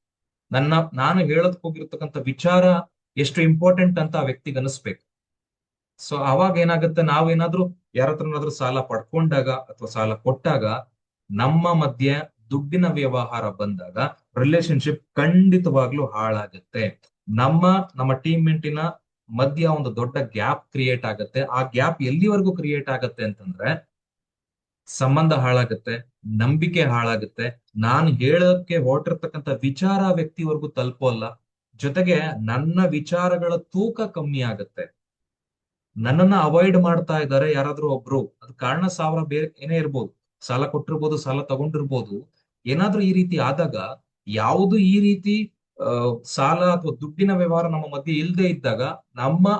ನಾನು ಹೇಳೋದಕ್ಕೆ ಹೋಗಿರ್ತಕ್ಕಂಥ ವಿಚಾರ ಎಷ್ಟು ಇಂಪಾರ್ಟೆಂಟ್ ಅಂತ ಆ ವ್ಯಕ್ತಿಗೆ ಅನಿಸ್ಬೇಕು. ಸೊ ಅವಾಗ ಏನಾಗುತ್ತೆ, ನಾವೇನಾದ್ರೂ ಯಾರ ಹತ್ರನಾದ್ರೂ ಸಾಲ ಪಡ್ಕೊಂಡಾಗ ಅಥವಾ ಸಾಲ ಕೊಟ್ಟಾಗ ನಮ್ಮ ಮಧ್ಯೆ ದುಡ್ಡಿನ ವ್ಯವಹಾರ ಬಂದಾಗ ರಿಲೇಶನ್ಶಿಪ್ ಖಂಡಿತವಾಗ್ಲೂ ಹಾಳಾಗುತ್ತೆ. ನಮ್ಮ ಟೀಮ್ಮೆಂಟಿನ ಮಧ್ಯ ಒಂದು ದೊಡ್ಡ ಗ್ಯಾಪ್ ಕ್ರಿಯೇಟ್ ಆಗುತ್ತೆ. ಆ ಗ್ಯಾಪ್ ಎಲ್ಲಿವರೆಗೂ ಕ್ರಿಯೇಟ್ ಆಗತ್ತೆ ಅಂತಂದ್ರೆ ಸಂಬಂಧ ಹಾಳಾಗುತ್ತೆ, ನಂಬಿಕೆ ಹಾಳಾಗುತ್ತೆ, ನಾನು ಹೇಳೋದಕ್ಕೆ ಹೊರಟಿರ್ತಕ್ಕಂಥ ವಿಚಾರ ವ್ಯಕ್ತಿವರೆಗೂ ತಲುಪೋಲ್ಲ, ಜೊತೆಗೆ ನನ್ನ ವಿಚಾರಗಳ ತೂಕ ಕಮ್ಮಿ ಆಗುತ್ತೆ. ನನ್ನನ್ನ ಅವಾಯ್ಡ್ ಮಾಡ್ತಾ ಇದ್ದಾರೆ ಯಾರಾದ್ರೂ ಒಬ್ರು, ಅದು ಕಾರಣ 1000 ಬೇರೆ ಏನೇ ಇರ್ಬೋದು, ಸಾಲ ಕೊಟ್ಟಿರ್ಬೋದು, ಸಾಲ ತಗೊಂಡಿರ್ಬೋದು. ಏನಾದ್ರೂ ಈ ರೀತಿ ಆದಾಗ ಯಾವುದು ಈ ರೀತಿ ಸಾಲ ಅಥವಾ ದುಡ್ಡಿನ ವ್ಯವಹಾರ ನಮ್ಮ ಮಧ್ಯೆ ಇಲ್ಲದೆ ಇದ್ದಾಗ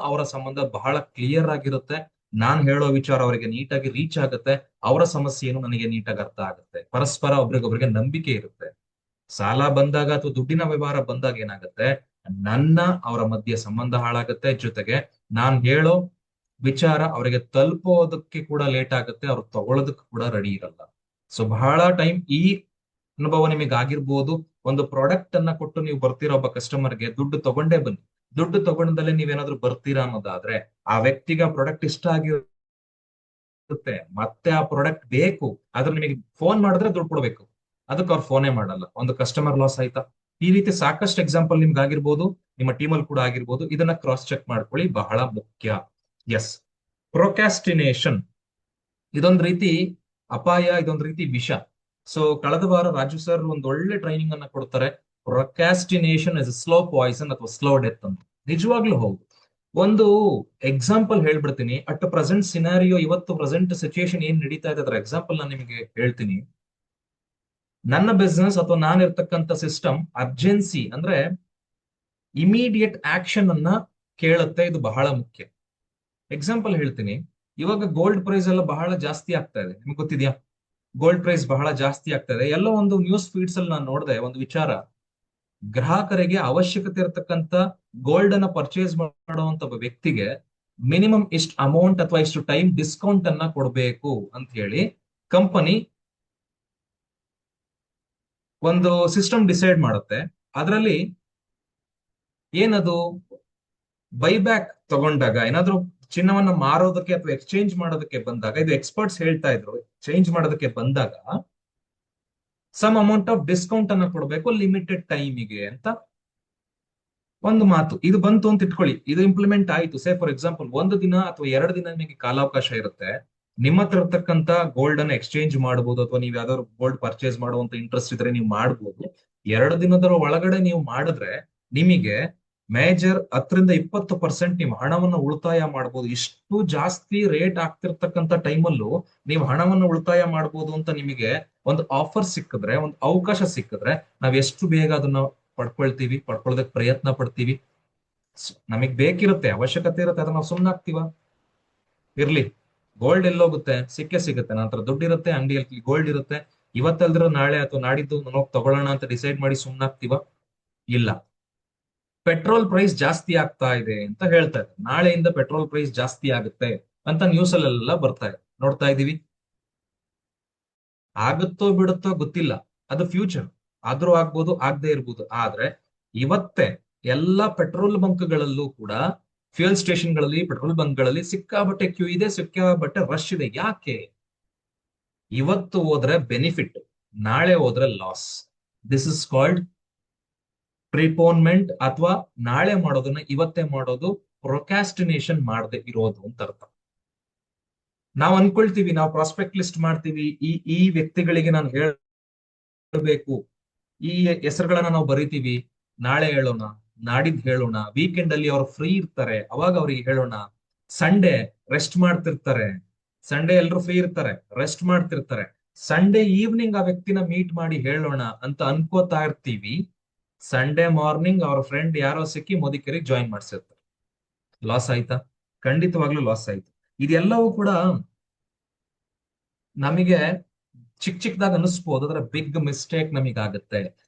ಅವರ ಸಂಬಂಧ ಬಹಳ ಕ್ಲಿಯರ್ ಆಗಿರುತ್ತೆ. ನಾನ್ ಹೇಳೋ ವಿಚಾರ ಅವರಿಗೆ ನೀಟಾಗಿ ರೀಚ್ ಆಗುತ್ತೆ, ಅವರ ಸಮಸ್ಯೆ ಏನು ನನಗೆ ನೀಟಾಗಿ ಅರ್ಥ ಆಗುತ್ತೆ, ಪರಸ್ಪರ ಒಬ್ರಿಗೊಬ್ರಿಗೆ ನಂಬಿಕೆ ಇರುತ್ತೆ. ಸಾಲ ಬಂದಾಗ ಅಥವಾ ದುಡ್ಡಿನ ವ್ಯವಹಾರ ಬಂದಾಗ ಏನಾಗುತ್ತೆ, ಅವರ ಮಧ್ಯೆ ಸಂಬಂಧ ಹಾಳಾಗುತ್ತೆ, ಜೊತೆಗೆ ನಾನ್ ಹೇಳೋ ವಿಚಾರ ಅವರಿಗೆ ತಲುಪೋದಕ್ಕೆ ಕೂಡ ಲೇಟ್ ಆಗುತ್ತೆ, ಅವ್ರು ತಗೊಳ್ಳೋದಕ್ಕೆ ಕೂಡ ರೆಡಿ ಇರಲ್ಲ. ಸೊ ಬಹಳ ಟೈಮ್ ಈ ಅನುಭವ ನಿಮಗೆ ಆಗಿರ್ಬೋದು. ಒಂದು ಪ್ರಾಡಕ್ಟ್ ಅನ್ನ ಕೊಟ್ಟು ನೀವು ಬರ್ತೀರಾ ಒಬ್ಬ ಕಸ್ಟಮರ್ಗೆ, ದುಡ್ಡು ತಗೊಂಡೇ ಬನ್ನಿ, ದುಡ್ಡು ತಗೊಂಡಲ್ಲೇ ನೀವೇನಾದ್ರೂ ಬರ್ತೀರಾ ಅನ್ನೋದಾದ್ರೆ ಆ ವ್ಯಕ್ತಿಗೆ ಆ ಪ್ರಾಡಕ್ಟ್ ಇಷ್ಟ ಆಗಿರುತ್ತೆ, ಮತ್ತೆ ಆ ಪ್ರಾಡಕ್ಟ್ ಬೇಕು, ಆದ್ರೆ ನಿಮಗೆ ಫೋನ್ ಮಾಡಿದ್ರೆ ದುಡ್ಡು ಕೊಡ್ಬೇಕು, ಅದಕ್ಕೆ ಅವ್ರು ಫೋನೇ ಮಾಡಲ್ಲ. ಒಂದು ಕಸ್ಟಮರ್ ಲಾಸ್ ಆಯ್ತಾ? ಈ ರೀತಿ ಸಾಕಷ್ಟು ಎಕ್ಸಾಂಪಲ್ ನಿಮ್ಗೆ ಆಗಿರ್ಬೋದು, ನಿಮ್ಮ ಟೀಮಲ್ಲಿ ಕೂಡ ಆಗಿರ್ಬೋದು. ಇದನ್ನ ಕ್ರಾಸ್ ಚೆಕ್ ಮಾಡ್ಕೊಳ್ಳಿ, ಬಹಳ ಮುಖ್ಯ. ಎಸ್, ಪ್ರೊಕ್ಯಾಸ್ಟಿನೇಷನ್ ಇದೊಂದು ರೀತಿ ಅಪಾಯ, ಇದೊಂದು ರೀತಿ ವಿಷ. ಸೊ ಕಳೆದ ವಾರ ರಾಜು ಸರ್ ಒಂದು ಒಳ್ಳೆ ಟ್ರೈನಿಂಗ್ ಅನ್ನ ಕೊಡ್ತಾರೆ, ಪ್ರೊಕ್ಯಾಸ್ಟಿನೇಷನ್ ಇಸ್ ಸ್ಲೋ ಪಾಯ್ಸನ್ ಅಥವಾ ಸ್ಲೋ ಡೆತ್ ಅಂತ. ನಿಜವಾಗ್ಲೂ ಹೌದು. ಒಂದು ಎಕ್ಸಾಂಪಲ್ ಹೇಳ್ಬಿಡ್ತೀನಿ. ಅಟ್ ಪ್ರೆಸೆಂಟ್ ಸಿನಾರಿಯೋ, ಇವತ್ತು ಪ್ರೆಸೆಂಟ್ ಸಿಚುಯೇಷನ್ ಏನ್ ನಡೀತಾ ಇದೆ ಅದರ ಎಕ್ಸಾಂಪಲ್ ನಾನು ನಿಮಗೆ ಹೇಳ್ತೀನಿ. ನನ್ನ ಬಿಸ್ನೆಸ್ ಅಥವಾ ನಾನು ಇರ್ತಕ್ಕಂಥ ಸಿಸ್ಟಮ್ ಅರ್ಜೆನ್ಸಿ ಅಂದ್ರೆ ಇಮಿಡಿಯೇಟ್ ಆಕ್ಷನ್ ಅನ್ನ ಕೇಳುತ್ತೆ. ಇದು ಬಹಳ ಮುಖ್ಯ. ಎಕ್ಸಾಂಪಲ್ ಹೇಳ್ತೀನಿ. ಇವಾಗ ಗೋಲ್ಡ್ ಪ್ರೈಸ್ ಎಲ್ಲ ಬಹಳ ಜಾಸ್ತಿ ಆಗ್ತಾ ಇದೆ, ನಿಮ್ಗೆ ಗೊತ್ತಿದ್ಯಾ? ಗೋಲ್ಡ್ ಪ್ರೈಸ್ ಬಹಳ ಜಾಸ್ತಿ ಆಗ್ತಾ ಇದೆ. ಎಲ್ಲೋ ಒಂದು ನ್ಯೂಸ್ ಫೀಡ್ಸ್ ಅಲ್ಲಿ ನಾನು ನೋಡಿದೆ ಒಂದು ವಿಚಾರ, ಗ್ರಾಹಕರಿಗೆ ಅವಶ್ಯಕತೆ ಇರತಕ್ಕಂತ ಗೋಲ್ಡ್ ಅನ್ನ ಪರ್ಚೇಸ್ ಮಾಡುವಂತ ವ್ಯಕ್ತಿಗೆ ಮಿನಿಮಮ್ ಇಷ್ಟು ಅಮೌಂಟ್ ಅಥವಾ ಇಷ್ಟು ಟೈಮ್ ಡಿಸ್ಕೌಂಟ್ ಅನ್ನ ಕೊಡಬೇಕು ಅಂತ ಹೇಳಿ ಕಂಪನಿ ಒಂದು ಸಿಸ್ಟಮ್ ಡಿಸೈಡ್ ಮಾಡುತ್ತೆ. ಅದರಲ್ಲಿ ಏನದು ಬೈಬ್ಯಾಕ್ ತಗೊಂಡಾಗ, ಏನಾದ್ರೂ ಚಿನ್ನವನ್ನ ಮಾರೋದಕ್ಕೆ ಅಥವಾ ಎಕ್ಸ್ಚೇಂಜ್ ಮಾಡೋದಕ್ಕೆ ಬಂದಾಗ, ಇದು ಎಕ್ಸ್ಪರ್ಟ್ಸ್ ಹೇಳ್ತಾ ಇದ್ರು, ಚೇಂಜ್ ಮಾಡೋದಕ್ಕೆ ಬಂದಾಗ ಸಮ್ ಅಮೌಂಟ್ ಆಫ್ ಡಿಸ್ಕೌಂಟ್ ಅನ್ನ ಕೊಡಬೇಕು ಲಿಮಿಟೆಡ್ ಟೈಮಿಗೆ ಅಂತ ಒಂದು ಮಾತು. ಇದು ಬಂತು ಅಂತ ಇಟ್ಕೊಳ್ಳಿ, ಇದು ಇಂಪ್ಲಿಮೆಂಟ್ ಆಯ್ತು. ಸೇ ಫಾರ್ ಎಕ್ಸಾಂಪಲ್ 1 ದಿನ ಅಥವಾ 2 ದಿನ ನಿಮಗೆ ಕಾಲಾವಕಾಶ ಇರುತ್ತೆ. ನಿಮ್ಮ ಹತ್ರ ಇರ್ತಕ್ಕಂತ ಗೋಲ್ಡ್ ಅನ್ನ ಎಕ್ಸ್ಚೇಂಜ್ ಮಾಡಬಹುದು, ಅಥವಾ ನೀವು ಯಾವ್ದಾದ್ರು ಗೋಲ್ಡ್ ಪರ್ಚೇಸ್ ಮಾಡುವಂತ ಇಂಟ್ರೆಸ್ಟ್ ಇದ್ರೆ ನೀವು ಮಾಡಬಹುದು. 2 ದಿನದ ಒಳಗಡೆ ನೀವು ಮಾಡಿದ್ರೆ ನಿಮಗೆ ಮೇಜರ್ 10-20% ನೀವು ಹಣವನ್ನ ಉಳಿತಾಯ ಮಾಡಬಹುದು. ಇಷ್ಟು ಜಾಸ್ತಿ ರೇಟ್ ಆಗ್ತಿರ್ತಕ್ಕಂಥ ಟೈಮಲ್ಲೂ ನೀವು ಹಣವನ್ನ ಉಳಿತಾಯ ಮಾಡಬಹುದು ಅಂತ ನಿಮಗೆ ಒಂದು ಆಫರ್ ಸಿಕ್ಕಿದ್ರೆ, ಒಂದು ಅವಕಾಶ ಸಿಕ್ಕಿದ್ರೆ, ನಾವ್ ಎಷ್ಟು ಬೇಗ ಅದನ್ನ ಪಡ್ಕೊಳ್ಳೋದಕ್ಕೆ ಪ್ರಯತ್ನ ಪಡ್ತೀವಿ. ನಮಗ್ ಬೇಕಿರುತ್ತೆ, ಅವಶ್ಯಕತೆ ಇರುತ್ತೆ, ಅದನ್ನ ನಾವು ಸುಮ್ಮನಾಗ್ತೀವ? ಇರ್ಲಿ, ಗೋಲ್ಡ್ ಎಲ್ಲೋಗುತ್ತೆ, ಸಿಕ್ಕೇ ಸಿಗುತ್ತೆ. ನಂತರ ದುಡ್ಡಿರುತ್ತೆ, ಅಂಗಡಿಯಲ್ಲಿ ಗೋಲ್ಡ್ ಇರುತ್ತೆ. ಇವತ್ತಲ್ದಿರೋ ನಾಳೆ ಅಥವಾ ನಾಡಿದ್ದು ಹೋಗಿ ತಗೊಳ್ಳೋಣ ಅಂತ ಡಿಸೈಡ್ ಮಾಡಿ ಸುಮ್ಮನಾಗ್ತೀವ? ಇಲ್ಲ. ಪೆಟ್ರೋಲ್ ಪ್ರೈಸ್ ಜಾಸ್ತಿ ಆಗ್ತಾ ಇದೆ ಅಂತ ಹೇಳ್ತಾ ಇದ್ದಾರೆ. ನಾಳೆಯಿಂದ ಪೆಟ್ರೋಲ್ ಪ್ರೈಸ್ ಜಾಸ್ತಿ ಆಗುತ್ತೆ ಅಂತ ನ್ಯೂಸ್ ಅಲ್ಲೆಲ್ಲ ಬರ್ತಾ ಇದೆ, ನೋಡ್ತಾ ಇದೀವಿ. ಆಗುತ್ತೋ ಬಿಡುತ್ತೋ ಗೊತ್ತಿಲ್ಲ, ಅದು ಫ್ಯೂಚರ್. ಆದ್ರೂ ಆಗ್ಬೋದು, ಆಗದೆ ಇರ್ಬೋದು. ಆದ್ರೆ ಇವತ್ತೇ ಎಲ್ಲ ಪೆಟ್ರೋಲ್ ಬಂಕ್ಗಳಲ್ಲೂ ಕೂಡ, ಫ್ಯೂಯಲ್ ಸ್ಟೇಷನ್ಗಳಲ್ಲಿ, ಪೆಟ್ರೋಲ್ ಬಂಕ್ಗಳಲ್ಲಿ ಸಿಕ್ಕಾಬಟ್ಟೆ ಕ್ಯೂ ಇದೆ, ಸಿಕ್ಕಾಬಟ್ಟೆ ರಶ್ ಇದೆ. ಯಾಕೆ? ಇವತ್ತು ಹೋದ್ರೆ ಬೆನಿಫಿಟ್, ನಾಳೆ ಹೋದ್ರೆ ಲಾಸ್. ದಿಸ್ ಇಸ್ ಕಾಲ್ಡ್ ಪ್ರಿಪೋನ್ಮೆಂಟ್, ಅಥವಾ ನಾಳೆ ಮಾಡೋದನ್ನ ಇವತ್ತೇ ಮಾಡೋದು, ಪ್ರೊಕ್ಯಾಸ್ಟಿನೇಷನ್ ಮಾಡದೆ ಇರೋದು ಅಂತ ಅರ್ಥ. ನಾವು ಅನ್ಕೊಳ್ತೀವಿ, ನಾವು ಪ್ರಾಸ್ಪೆಕ್ಟ್ ಲಿಸ್ಟ್ ಮಾಡ್ತೀವಿ, ಈ ವ್ಯಕ್ತಿಗಳಿಗೆ ನಾನು ಹೇಳಬೇಕು, ಈ ಹೆಸರುಗಳನ್ನ ನಾವು ಬರಿತೀವಿ, ನಾಳೆ ಹೇಳೋಣ, ನಾಡಿದ್ದು ಹೇಳೋಣ, ವೀಕೆಂಡ್ ಅಲ್ಲಿ ಅವ್ರು ಫ್ರೀ ಇರ್ತಾರೆ ಅವಾಗ ಅವ್ರಿಗೆ ಹೇಳೋಣ, ಸಂಡೇ ರೆಸ್ಟ್ ಮಾಡ್ತಿರ್ತಾರೆ, ಸಂಡೇ ಎಲ್ರು ಫ್ರೀ ಇರ್ತಾರೆ, ರೆಸ್ಟ್ ಮಾಡ್ತಿರ್ತಾರೆ, ಸಂಡೇ ಈವ್ನಿಂಗ್ ಆ ವ್ಯಕ್ತಿನ ಮೀಟ್ ಮಾಡಿ ಹೇಳೋಣ ಅಂತ ಅನ್ಕೋತಾ ಇರ್ತೀವಿ. ಸಂಡೇ ಮಾರ್ನಿಂಗ್ ಅವ್ರ ಫ್ರೆಂಡ್ ಯಾರೋ ಸಿಕ್ಕಿ ಮೋದಿಕೆರಿಗೆ ಜಾಯಿನ್ ಮಾಡ್ಸಿರ್ತಾರೆ. ಲಾಸ್ ಆಯ್ತಾ? ಖಂಡಿತವಾಗ್ಲೂ ಲಾಸ್ ಆಯ್ತು. ಇದೆಲ್ಲವೂ ಕೂಡ ನಮಗೆ ಚಿಕ್ಕದಾಗ ಅನಿಸ್ಬೋದು, ಅದರ ಬಿಗ್ ಮಿಸ್ಟೇಕ್ ನಮಗಾಗುತ್ತೆ.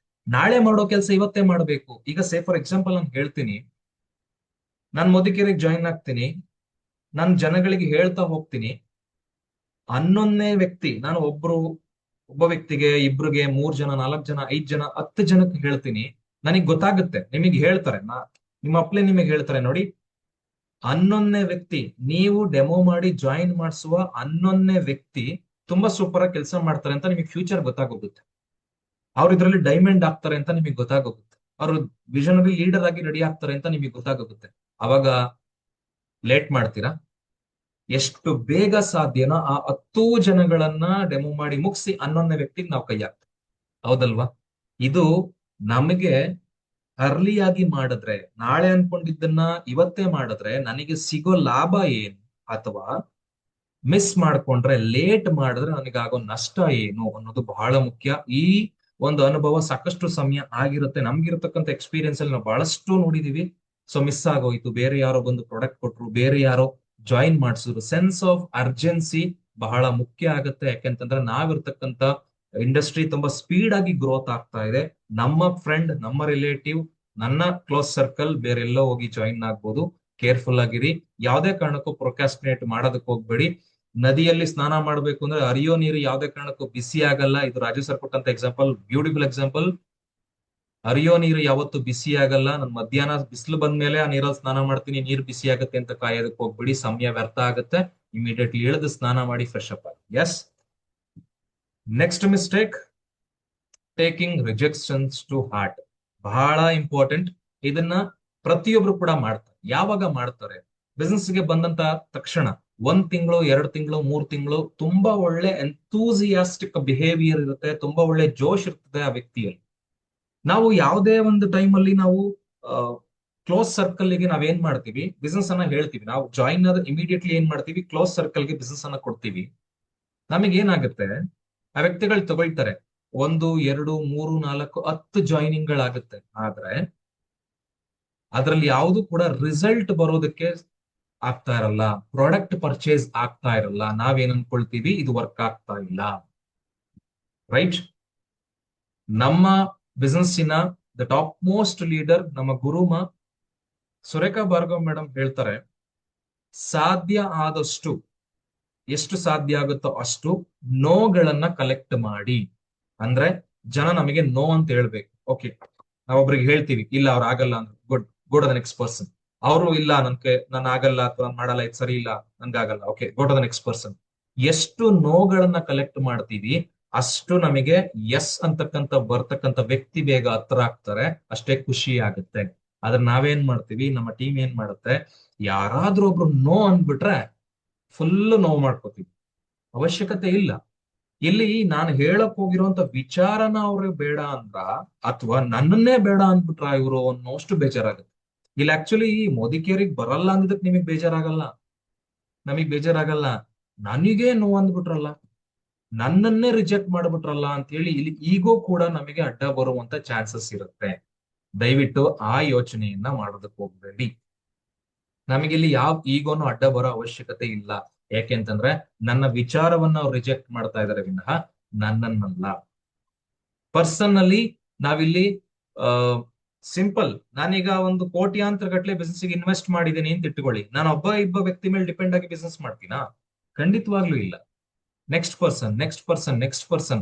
ನಾಳೆ ಮಾಡೋ ಕೆಲಸ ಇವತ್ತೇ ಮಾಡ್ಬೇಕು. ಈಗ ಸೇ ಫಾರ್ ಎಕ್ಸಾಂಪಲ್ ನಾನು ಹೇಳ್ತೀನಿ, ನಾನು ಮೋದಿಕೆರಿಗೆ ಜಾಯಿನ್ ಆಗ್ತೀನಿ, ನಾನು ಜನಗಳಿಗೆ ಹೇಳ್ತಾ ಹೋಗ್ತೀನಿ. 11ನೇ ವ್ಯಕ್ತಿ, ನಾನು ಒಬ್ಬ ವ್ಯಕ್ತಿಗೆ, 2 3 ಜನ, 4 ಜನ, 5 ಜನ, 10 ಜನಕ್ಕೆ ಹೇಳ್ತೀನಿ. ನನಗೆ ಗೊತ್ತಾಗುತ್ತೆ, ನಿಮಗೆ ಹೇಳ್ತಾರೆ, ನಿಮ್ಮ ಅಪ್ಲೈ ನಿಮಗೆ ಹೇಳ್ತಾರೆ, ನೋಡಿ 11ನೇ ವ್ಯಕ್ತಿ, ನೀವು ಡೆಮೋ ಮಾಡಿ ಜಾಯಿನ್ ಮಾಡಿಸುವ 11ನೇ ವ್ಯಕ್ತಿ ತುಂಬಾ ಸೂಪರ್ ಆಗಿ ಕೆಲಸ ಮಾಡ್ತಾರೆ ಅಂತ ನಿಮಗೆ ಫ್ಯೂಚರ್ ಗೊತ್ತಾಗೋಗುತ್ತೆ. ಅವ್ರು ಇದ್ರಲ್ಲಿ ಡೈಮಂಡ್ ಆಗ್ತಾರೆ ಅಂತ ನಿಮಗೆ ಗೊತ್ತಾಗೋಗುತ್ತೆ. ಅವರು ವಿಷನರಿ ಲೀಡರ್ ಆಗಿ ರೆಡಿ ಆಗ್ತಾರೆ ಅಂತ ನಿಮಗೆ ಗೊತ್ತಾಗೋಗುತ್ತೆ. ಅವಾಗ ಲೇಟ್ ಮಾಡ್ತೀರಾ? ಎಷ್ಟು ಬೇಗ ಸಾಧ್ಯನೋ ಆ 10 ಜನಗಳನ್ನ ಡೆಮೋ ಮಾಡಿ ಮುಗಿಸಿ 11ನೇ ವ್ಯಕ್ತಿಗೆ ನಾವು ಕೈ ಹಾಕ್ತೀವಿ. ಹೌದಲ್ವಾ? ಇದು ನಮಗೆ ಅರ್ಲಿಯಾಗಿ ಮಾಡಿದ್ರೆ, ನಾಳೆ ಅನ್ಕೊಂಡಿದ್ದನ್ನ ಇವತ್ತೇ ಮಾಡಿದ್ರೆ ನನಗೆ ಸಿಗೋ ಲಾಭ ಏನು, ಅಥವಾ ಮಿಸ್ ಮಾಡ್ಕೊಂಡ್ರೆ, ಲೇಟ್ ಮಾಡಿದ್ರೆ ನನಗಾಗೋ ನಷ್ಟ ಏನು ಅನ್ನೋದು ಬಹಳ ಮುಖ್ಯ. ಈ ಒಂದು ಅನುಭವ ಸಾಕಷ್ಟು ಸಮಯ ಆಗಿರುತ್ತೆ. ನಮ್ಗಿರತಕ್ಕಂಥ ಎಕ್ಸ್ಪೀರಿಯನ್ಸ್ ಅಲ್ಲಿ ನಾವು ಬಹಳಷ್ಟು ನೋಡಿದೀವಿ. ಸೊ ಮಿಸ್ ಆಗೋಯ್ತು, ಬೇರೆ ಯಾರೋ ಬಂದು ಪ್ರಾಡಕ್ಟ್ ಕೊಟ್ರು, ಬೇರೆ ಯಾರೋ ಜಾಯಿನ್ ಮಾಡಿಸಿದ್ರು. ಸೆನ್ಸ್ ಆಫ್ ಅರ್ಜೆನ್ಸಿ ಬಹಳ ಮುಖ್ಯ ಆಗುತ್ತೆ. ಯಾಕೆಂತಂದ್ರೆ ನಾವಿರ್ತಕ್ಕಂಥ ಇಂಡಸ್ಟ್ರಿ ತುಂಬಾ ಸ್ಪೀಡ್ ಆಗಿ ಗ್ರೋತ್ ಆಗ್ತಾ ಇದೆ. ನಮ್ಮ ಫ್ರೆಂಡ್, ನಮ್ಮ ರಿಲೇಟಿವ್, ನನ್ನ ಕ್ಲೋಸ್ ಸರ್ಕಲ್ ಬೇರೆಲ್ಲೋ ಹೋಗಿ ಜಾಯಿನ್ ಆಗ್ಬೋದು. ಕೇರ್ಫುಲ್ ಆಗಿರಿ. ಯಾವುದೇ ಕಾರಣಕ್ಕೂ ಪ್ರೊಕ್ಯಾಸ್ಟಿನೇಟ್ ಮಾಡೋದಕ್ಕೆ ಹೋಗ್ಬೇಡಿ. ನದಿಯಲ್ಲಿ ಸ್ನಾನ ಮಾಡ್ಬೇಕು ಅಂದ್ರೆ ಹರಿಯೋ ನೀರು ಯಾವುದೇ ಕಾರಣಕ್ಕೂ ಬಿಸಿ ಆಗಲ್ಲ. ಇದು ರಾಜು ಸರ್ ಕೊಟ್ಟಂತ ಎಕ್ಸಾಂಪಲ್, ಬ್ಯೂಟಿಫುಲ್ ಎಕ್ಸಾಂಪಲ್. ಹರಿಯೋ ನೀರು ಯಾವತ್ತು ಬಿಸಿ ಆಗಲ್ಲ. ನನ್ ಮಧ್ಯಾಹ್ನ ಬಿಸಿಲು ಬಂದ್ಮೇಲೆ ಆ ನೀರಲ್ಲಿ ಸ್ನಾನ ಮಾಡ್ತೀನಿ, ನೀರು ಬಿಸಿ ಆಗುತ್ತೆ ಅಂತ ಕಾಯೋದಕ್ಕೆ ಹೋಗ್ಬಿಡಿ, ಸಮಯ ವ್ಯರ್ಥ ಆಗುತ್ತೆ. ಇಮಿಡಿಯೇಟ್ಲಿ ಇಳಿದು ಸ್ನಾನ ಮಾಡಿ ಫ್ರೆಶ್ ಅಪ್ ಆಗಿ. Yes, next mistake, taking rejections to heart. ಬಹಳ ಇಂಪಾರ್ಟೆಂಟ್. ಇದನ್ನ ಪ್ರತಿಯೊಬ್ರು ಕೂಡ ಮಾಡ್ತಾರೆ. ಯಾವಾಗ ಮಾಡ್ತಾರೆ? ಬಿಸ್ನೆಸ್ಗೆ ಬಂದಂತ ತಕ್ಷಣ 1 ತಿಂಗಳು, 2 ತಿಂಗಳು, 3 ತಿಂಗಳು ತುಂಬಾ ಒಳ್ಳೆ ಎಂಥೂಸಿಯಾಸ್ಟಿಕ್ ಬಿಹೇವಿಯರ್ ಇರುತ್ತೆ, ತುಂಬಾ ಒಳ್ಳೆ ಜೋಶ್ ಇರ್ತದೆ ಆ ವ್ಯಕ್ತಿಯಲ್ಲಿ. ನಾವು ಯಾವುದೇ ಒಂದು ಟೈಮ್ ಅಲ್ಲಿ ನಾವು ಕ್ಲೋಸ್ ಸರ್ಕಲ್ ಗೆ ನಾವೇನ್ ಮಾಡ್ತೀವಿ, ಬಿಸ್ನೆಸ್ ಅನ್ನ ಹೇಳ್ತೀವಿ. ನಾವು ಜಾಯಿನ್ ಆದ ಇಮಿಡಿಯೇಟ್ಲಿ ಏನ್ ಮಾಡ್ತೀವಿ, ಕ್ಲೋಸ್ ಸರ್ಕಲ್ ಗೆ ಬಿಸ್ನೆಸ್ ಅನ್ನ ಕೊಡ್ತೀವಿ. ನಮಗೆ ಏನಾಗುತ್ತೆ, ಆ ವ್ಯಕ್ತಿಗಳು ತಗೊಳ್ತಾರೆ, 1 2 3 4 10 ಜಾಯಿನಿಂಗ್ ಗಳಾಗುತ್ತೆ. ಆದ್ರೆ ಅದ್ರಲ್ಲಿ ಯಾವುದು ಕೂಡ ರಿಸಲ್ಟ್ ಬರೋದಕ್ಕೆ ಆಗ್ತಾ ಇರಲ್ಲ, ಪ್ರಾಡಕ್ಟ್ ಪರ್ಚೇಸ್ ಆಗ್ತಾ ಇರಲ್ಲ. ನಾವೇನ್ ಅನ್ಕೊಳ್ತೀವಿ, ಇದು ವರ್ಕ್ ಆಗ್ತಾ ಇಲ್ಲ. ರೈಟ್? ನಮ್ಮ ಬಿಸ್ನೆಸ್ಸಿನ ದ ಟಾಪ್ ಮೋಸ್ಟ್ ಲೀಡರ್, ನಮ್ಮ ಗುರುಮ ಸುರೇಖಾ ಭಾರ್ಗವ್ ಮೇಡಮ್ ಹೇಳ್ತಾರೆ, ಸಾಧ್ಯ ಆದಷ್ಟು, ಎಷ್ಟು ಸಾಧ್ಯ ಆಗುತ್ತೋ ಅಷ್ಟು ನೋಗಳನ್ನ ಕಲೆಕ್ಟ್ ಮಾಡಿ. ಅಂದ್ರೆ ಜನ ನಮಗೆ ನೋ ಅಂತ ಹೇಳ್ಬೇಕು. ಓಕೆ, ನಾವೊಬ್ರಿಗೆ ಹೇಳ್ತೀವಿ ಇಲ್ಲ ಅವ್ರು ಆಗಲ್ಲ ಅಂದ್ರೆ good, go to the next person. ಅವರು ಇಲ್ಲ ನನ್ ಆಗಲ್ಲ ಅಥವಾ ನಾನ್ ಮಾಡಲ್ಲ, ಇದು ಸರಿ ಇಲ್ಲ, ನನ್ಗಾಗಲ್ಲ, okay go to the next person. ಎಷ್ಟು ನೋಗಳನ್ನ ಕಲೆಕ್ಟ್ ಮಾಡ್ತೀವಿ ಅಷ್ಟು ನಮಗೆ ಎಸ್ ಅಂತಕ್ಕಂಥ ಬರ್ತಕ್ಕಂಥ ವ್ಯಕ್ತಿ ಬೇಗ ಹತ್ರ ಆಗ್ತಾರೆ, ಅಷ್ಟೇ ಖುಷಿ ಆಗುತ್ತೆ. ಆದ್ರೆ ನಾವೇನ್ ಮಾಡ್ತೀವಿ, ನಮ್ಮ ಟೀಮ್ ಏನ್ ಮಾಡುತ್ತೆ, ಯಾರಾದ್ರೂ ಒಬ್ರು ನೋ ಅಂದ್ಬಿಟ್ರೆ ಫುಲ್ ನೋವು ಮಾಡ್ಕೋತೀವಿ. ಅವಶ್ಯಕತೆ ಇಲ್ಲ. ಇಲ್ಲಿ ನಾನು ಹೇಳಕ್ ಹೋಗಿರುವಂತ ವಿಚಾರನ ಅವ್ರಿಗೆ ಬೇಡ ಅಂದ್ರ ಅಥವಾ ನನ್ನನ್ನೇ ಬೇಡ ಅಂದ್ಬಿಟ್ರ ಇವರು ಅನ್ನೋಷ್ಟು ಬೇಜಾರಾಗುತ್ತೆ. ಇಲ್ಲಿ ಆಕ್ಚುಲಿ ಮೋದಿಕೇರಿಗೆ ಬರಲ್ಲ ಅಂದಿದ್ದಕ್ಕೆ ನಿಮಗ್ ಬೇಜಾರಾಗಲ್ಲ, ನಮಗ್ ಬೇಜಾರಾಗಲ್ಲ, ನನಗೇ ನೋವು ಅಂದ್ಬಿಟ್ರಲ್ಲ, ನನ್ನನ್ನೇ ರಿಜೆಕ್ಟ್ ಮಾಡ್ಬಿಟ್ರಲ್ಲ ಅಂತ ಹೇಳಿ ಇಲ್ಲಿ ಈಗೋ ಕೂಡ ನಮಗೆ ಅಡ್ಡ ಬರುವಂತ ಚಾನ್ಸಸ್ ಇರುತ್ತೆ. ದಯವಿಟ್ಟು ಆ ಯೋಚನೆಯನ್ನ ಮಾಡೋದಕ್ಕೆ ಹೋಗ್ಬೇಡಿ. ನಮಗಿಲ್ಲಿ ಯಾವ ಈಗೋನು ಅಡ್ಡ ಬರೋ ಅವಶ್ಯಕತೆ ಇಲ್ಲ. ಯಾಕೆಂತಂದ್ರೆ ನನ್ನ ವಿಚಾರವನ್ನ ಅವ್ರು ರಿಜೆಕ್ಟ್ ಮಾಡ್ತಾ ಇದಾರೆ ವಿನಃ ನನ್ನನ್ನಲ್ಲ. ಪರ್ಸನಲಿ ನಾವಿಲ್ಲಿ ಸಿಂಪಲ್, ನಾನೀಗ ಒಂದು ಕೋಟ್ಯಾಂತರ ಗಟ್ಟಲೆ ಬಿಸ್ನೆಸ್ ಗೆ ಇನ್ವೆಸ್ಟ್ ಮಾಡಿದ್ದೀನಿ ಅಂತ ಇಟ್ಕೊಳ್ಳಿ, ನಾನು ಒಬ್ಬ ವ್ಯಕ್ತಿ ಮೇಲೆ ಡಿಪೆಂಡ್ ಆಗಿ ಬಿಸ್ನೆಸ್ ಮಾಡ್ತೀನಾ? ಖಂಡಿತವಾಗ್ಲೂ ಇಲ್ಲ. Next person, next person, next person,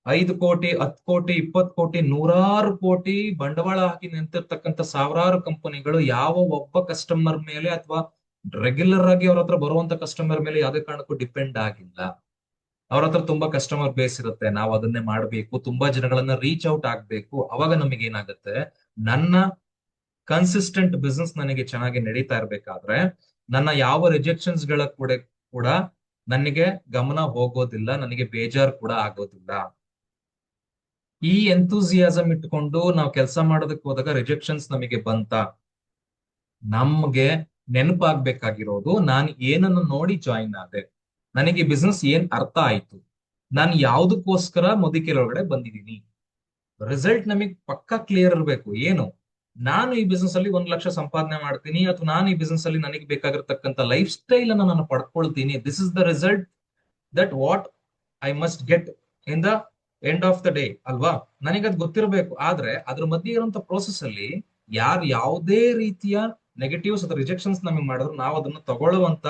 5 ಕೋಟಿ, 10 ಕೋಟಿ, 20 ಕೋಟಿ, 100 ಕೋಟಿ ಬಂಡವಾಳ ಹಾಕಿ ನಿಂತಿರ್ತಕ್ಕಂಥ ಸಾವಿರಾರು ಕಂಪನಿಗಳು ಯಾವ ಒಬ್ಬ ಕಸ್ಟಮರ್ ಮೇಲೆ ಅಥವಾ ರೆಗ್ಯುಲರ್ ಆಗಿ ಅವ್ರ ಹತ್ರ ಬರುವಂತ ಕಸ್ಟಮರ್ ಮೇಲೆ ಯಾವುದೇ ಕಾರಣಕ್ಕೂ ಡಿಪೆಂಡ್ ಆಗಿಲ್ಲ. ಅವ್ರ ಹತ್ರ ತುಂಬಾ ಕಸ್ಟಮರ್ ಬೇಸ್ ಇರುತ್ತೆ, ನಾವು ಅದನ್ನೇ ಮಾಡ್ಬೇಕು, ತುಂಬಾ ಜನಗಳನ್ನ ರೀಚ್ ಔಟ್ ಆಗ್ಬೇಕು. ಅವಾಗ ನಮಗೆ ಏನಾಗುತ್ತೆ, ನನ್ನ ಕನ್ಸಿಸ್ಟೆಂಟ್ ಬಿಸ್ನೆಸ್ ನನಗೆ ಚೆನ್ನಾಗಿ ನಡೀತಾ ಇರ್ಬೇಕಾದ್ರೆ ನನ್ನ ಯಾವ ರಿಜೆಕ್ಷನ್ಸ್ ಗಳ ಕೂಡ ನನಗೆ ಗಮನ ಹೋಗೋದಿಲ್ಲ, ನನಗೆ ಬೇಜಾರು ಕೂಡ ಆಗೋದಿಲ್ಲ. ಈ ಎಂತೂಸಿಯಾಸಮ್ ಇಟ್ಕೊಂಡು ನಾವು ಕೆಲಸ ಮಾಡೋದಕ್ಕೆ ಹೋದಾಗ ರಿಜೆಕ್ಷನ್ಸ್ ನಮಗೆ ಬಂತ, ನಮ್ಗೆ ನೆನಪಾಗ್ಬೇಕಾಗಿರೋದು ನಾನು ಏನನ್ನ ನೋಡಿ ಜಾಯಿನ್ ಆದೆ, ನನಗೆ ಬಿಸ್ನೆಸ್ ಏನ್ ಅರ್ಥ ಆಯ್ತು, ನಾನು ಯಾವ್ದಕ್ಕೋಸ್ಕರ ಮೋದಿಕೇರ್ ಒಳಗಡೆ ಬಂದಿದ್ದೀನಿ. ರಿಸಲ್ಟ್ ನಮಗೆ ಪಕ್ಕಾ ಕ್ಲಿಯರ್ ಇರಬೇಕು. ಏನು, ನಾನು ಈ ಬಿಸ್ನೆಸ್ ಅಲ್ಲಿ 1 ಲಕ್ಷ ಸಂಪಾದನೆ ಮಾಡ್ತೀನಿ ಅಥವಾ ನಾನು ಈ ಬಿಸ್ನೆಸ್ ಅಲ್ಲಿ ನನಗೆ ಬೇಕಾಗಿರ್ತಕ್ಕಂಥ ಲೈಫ್ ಸ್ಟೈಲ್ ಅನ್ನ ನಾನು ಪಡ್ಕೊಳ್ತೀನಿ. This is the result that what I must get in the end of the day, ಅಲ್ವಾ? ನನಗದ್ ಗೊತ್ತಿರಬೇಕು. ಆದ್ರೆ ಅದ್ರ ಮಧ್ಯೆ ಇರುವಂತ ಪ್ರೋಸೆಸ್ ಅಲ್ಲಿ ಯಾವುದೇ ರೀತಿಯ ನೆಗೆಟಿವ್ಸ್ ಅಥವಾ ರಿಜೆಕ್ಷನ್ಸ್ ನಮಗೆ ಮಾಡಿದ್ರು ನಾವು ಅದನ್ನ ತಗೊಳ್ಳುವಂತ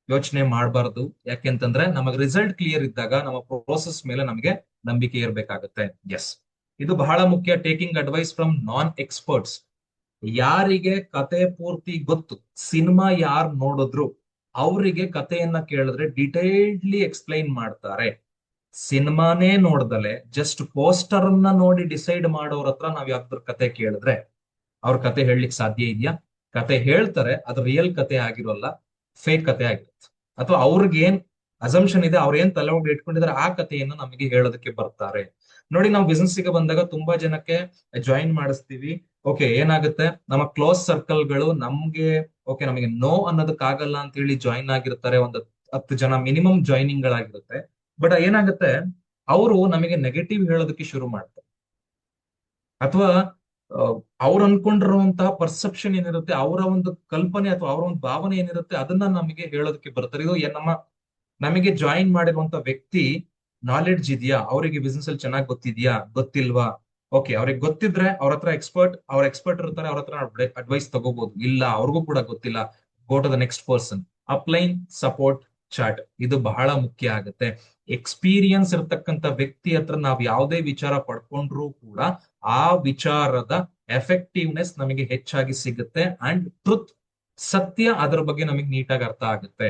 ಯೋಚನೆ ಮಾಡಬಾರ್ದು. ಯಾಕೆಂತಂದ್ರೆ ನಮಗ್ ರಿಸಲ್ಟ್ ಕ್ಲಿಯರ್ ಇದ್ದಾಗ ನಮ್ಮ ಪ್ರೋಸೆಸ್ ಮೇಲೆ ನಮಗೆ ನಂಬಿಕೆ ಇರಬೇಕಾಗುತ್ತೆ. ಎಸ್, ಇದು ಬಹಳ ಮುಖ್ಯ. Taking advice from non experts. ಯಾರಿಗೆ ಕತೆ ಪೂರ್ತಿ ಗೊತ್ತು, ಸಿನಿಮಾ ಯಾರು ನೋಡಿದ್ರು ಅವರಿಗೆ ಕಥೆಯನ್ನ ಕೇಳಿದ್ರೆ ಡಿಟೇಲ್ಡ್ಲಿ ಎಕ್ಸ್ಪ್ಲೈನ್ ಮಾಡ್ತಾರೆ. ಸಿನಿಮಾನೇ ನೋಡ್ದಲೆ ಜಸ್ಟ್ ಪೋಸ್ಟರ್ ಅನ್ನ ನೋಡಿ ಡಿಸೈಡ್ ಮಾಡೋರ ಹತ್ರ ನಾವ್ ಯಾವ್ದಾದ್ರು ಕತೆ ಕೇಳಿದ್ರೆ ಅವ್ರ ಕತೆ ಹೇಳಲಿಕ್ಕೆ ಸಾಧ್ಯ ಇದೆಯಾ? ಕತೆ ಹೇಳ್ತಾರೆ, ಅದು ರಿಯಲ್ ಕತೆ ಆಗಿರೋಲ್ಲ, ಫೇಕ್ ಕತೆ ಆಗಿರುತ್ತೆ. ಅಥವಾ ಅವ್ರಿಗೇನ್ ಅಸಂಪ್ಷನ್ ಇದೆ, ಅವ್ರ ಏನ್ ತಲೆ ಒಳಗೆ ಇಟ್ಕೊಂಡಿದ್ದಾರೆ ಆ ಕಥೆಯನ್ನು ನಮಗೆ ಹೇಳೋದಕ್ಕೆ ಬರ್ತಾರೆ. ನೋಡಿ, ನಾವು ಬಿಸ್ನೆಸ್ ಗೆ ಬಂದಾಗ ತುಂಬಾ ಜನಕ್ಕೆ ಜಾಯಿನ್ ಮಾಡಿಸ್ತೀವಿ. ಓಕೆ, ಏನಾಗುತ್ತೆ, ನಮ್ಮ ಕ್ಲೋಸ್ ಸರ್ಕಲ್ಗಳು ನಮ್ಗೆ ನಮಗೆ ನೋ ಅನ್ನೋದಕ್ಕಾಗಲ್ಲ ಅಂತ ಹೇಳಿ ಜಾಯಿನ್ ಆಗಿರ್ತಾರೆ. ಒಂದು 10 ಜನ ಮಿನಿಮಮ್ ಜಾಯಿನಿಂಗ್ ಗಳಾಗಿರುತ್ತೆ. ಬಟ್ ಏನಾಗುತ್ತೆ, ಅವರು ನಮಗೆ ನೆಗೆಟಿವ್ ಹೇಳೋದಕ್ಕೆ ಶುರು ಮಾಡ್ತಾರೆ. ಅಥವಾ ಅವ್ರು ಅನ್ಕೊಂಡಿರುವಂತಹ ಪರ್ಸೆಪ್ಷನ್ ಏನಿರುತ್ತೆ, ಅವರ ಒಂದು ಕಲ್ಪನೆ ಅಥವಾ ಅವರ ಒಂದು ಭಾವನೆ ಏನಿರುತ್ತೆ ಅದನ್ನ ನಮಗೆ ಹೇಳೋದಕ್ಕೆ ಬರ್ತಾರೆ. ಇದು ನಮಗೆ ಜಾಯಿನ್ ಮಾಡಿರುವಂತ ವ್ಯಕ್ತಿ ನಾಲೆಡ್ಜ್ ಇದೆಯಾ, ಅವರಿಗೆ ಬಿಸ್ನೆಸ್ ಅಲ್ಲಿ ಚೆನ್ನಾಗಿ ಗೊತ್ತಿದ್ಯಾ, ಗೊತ್ತಿಲ್ವಾ? ಓಕೆ, ಅವ್ರಿಗೆ ಗೊತ್ತಿದ್ರೆ ಅವ್ರ ಹತ್ರ ಎಕ್ಸ್ಪರ್ಟ್ ಇರ್ತಾರೆ, ಅವ್ರ ಹತ್ರ ಅಡ್ವೈಸ್ ತಗೋಬಹುದು. ಇಲ್ಲ, ಅವ್ರಿಗೂ ಕೂಡ ಗೊತ್ತಿಲ್ಲ, go to the next person. ಅಪ್ಲೈನ್ ಸಪೋರ್ಟ್ ಚಾರ್ಟ್ ಇದು ಬಹಳ ಮುಖ್ಯ ಆಗುತ್ತೆ. ಎಕ್ಸ್ಪೀರಿಯನ್ಸ್ ಇರ್ತಕ್ಕಂಥ ವ್ಯಕ್ತಿ ಹತ್ರ ನಾವು ಯಾವುದೇ ವಿಚಾರ ಪಡ್ಕೊಂಡ್ರು ಕೂಡ ಆ ವಿಚಾರದ ಎಫೆಕ್ಟಿವ್ನೆಸ್ ನಮಗೆ ಹೆಚ್ಚಾಗಿ ಸಿಗುತ್ತೆ. ಅಂಡ್ ಟ್ರುತ್, ಸತ್ಯ, ಅದರ ಬಗ್ಗೆ ನಮಗೆ ನೀಟಾಗಿ ಅರ್ಥ ಆಗುತ್ತೆ.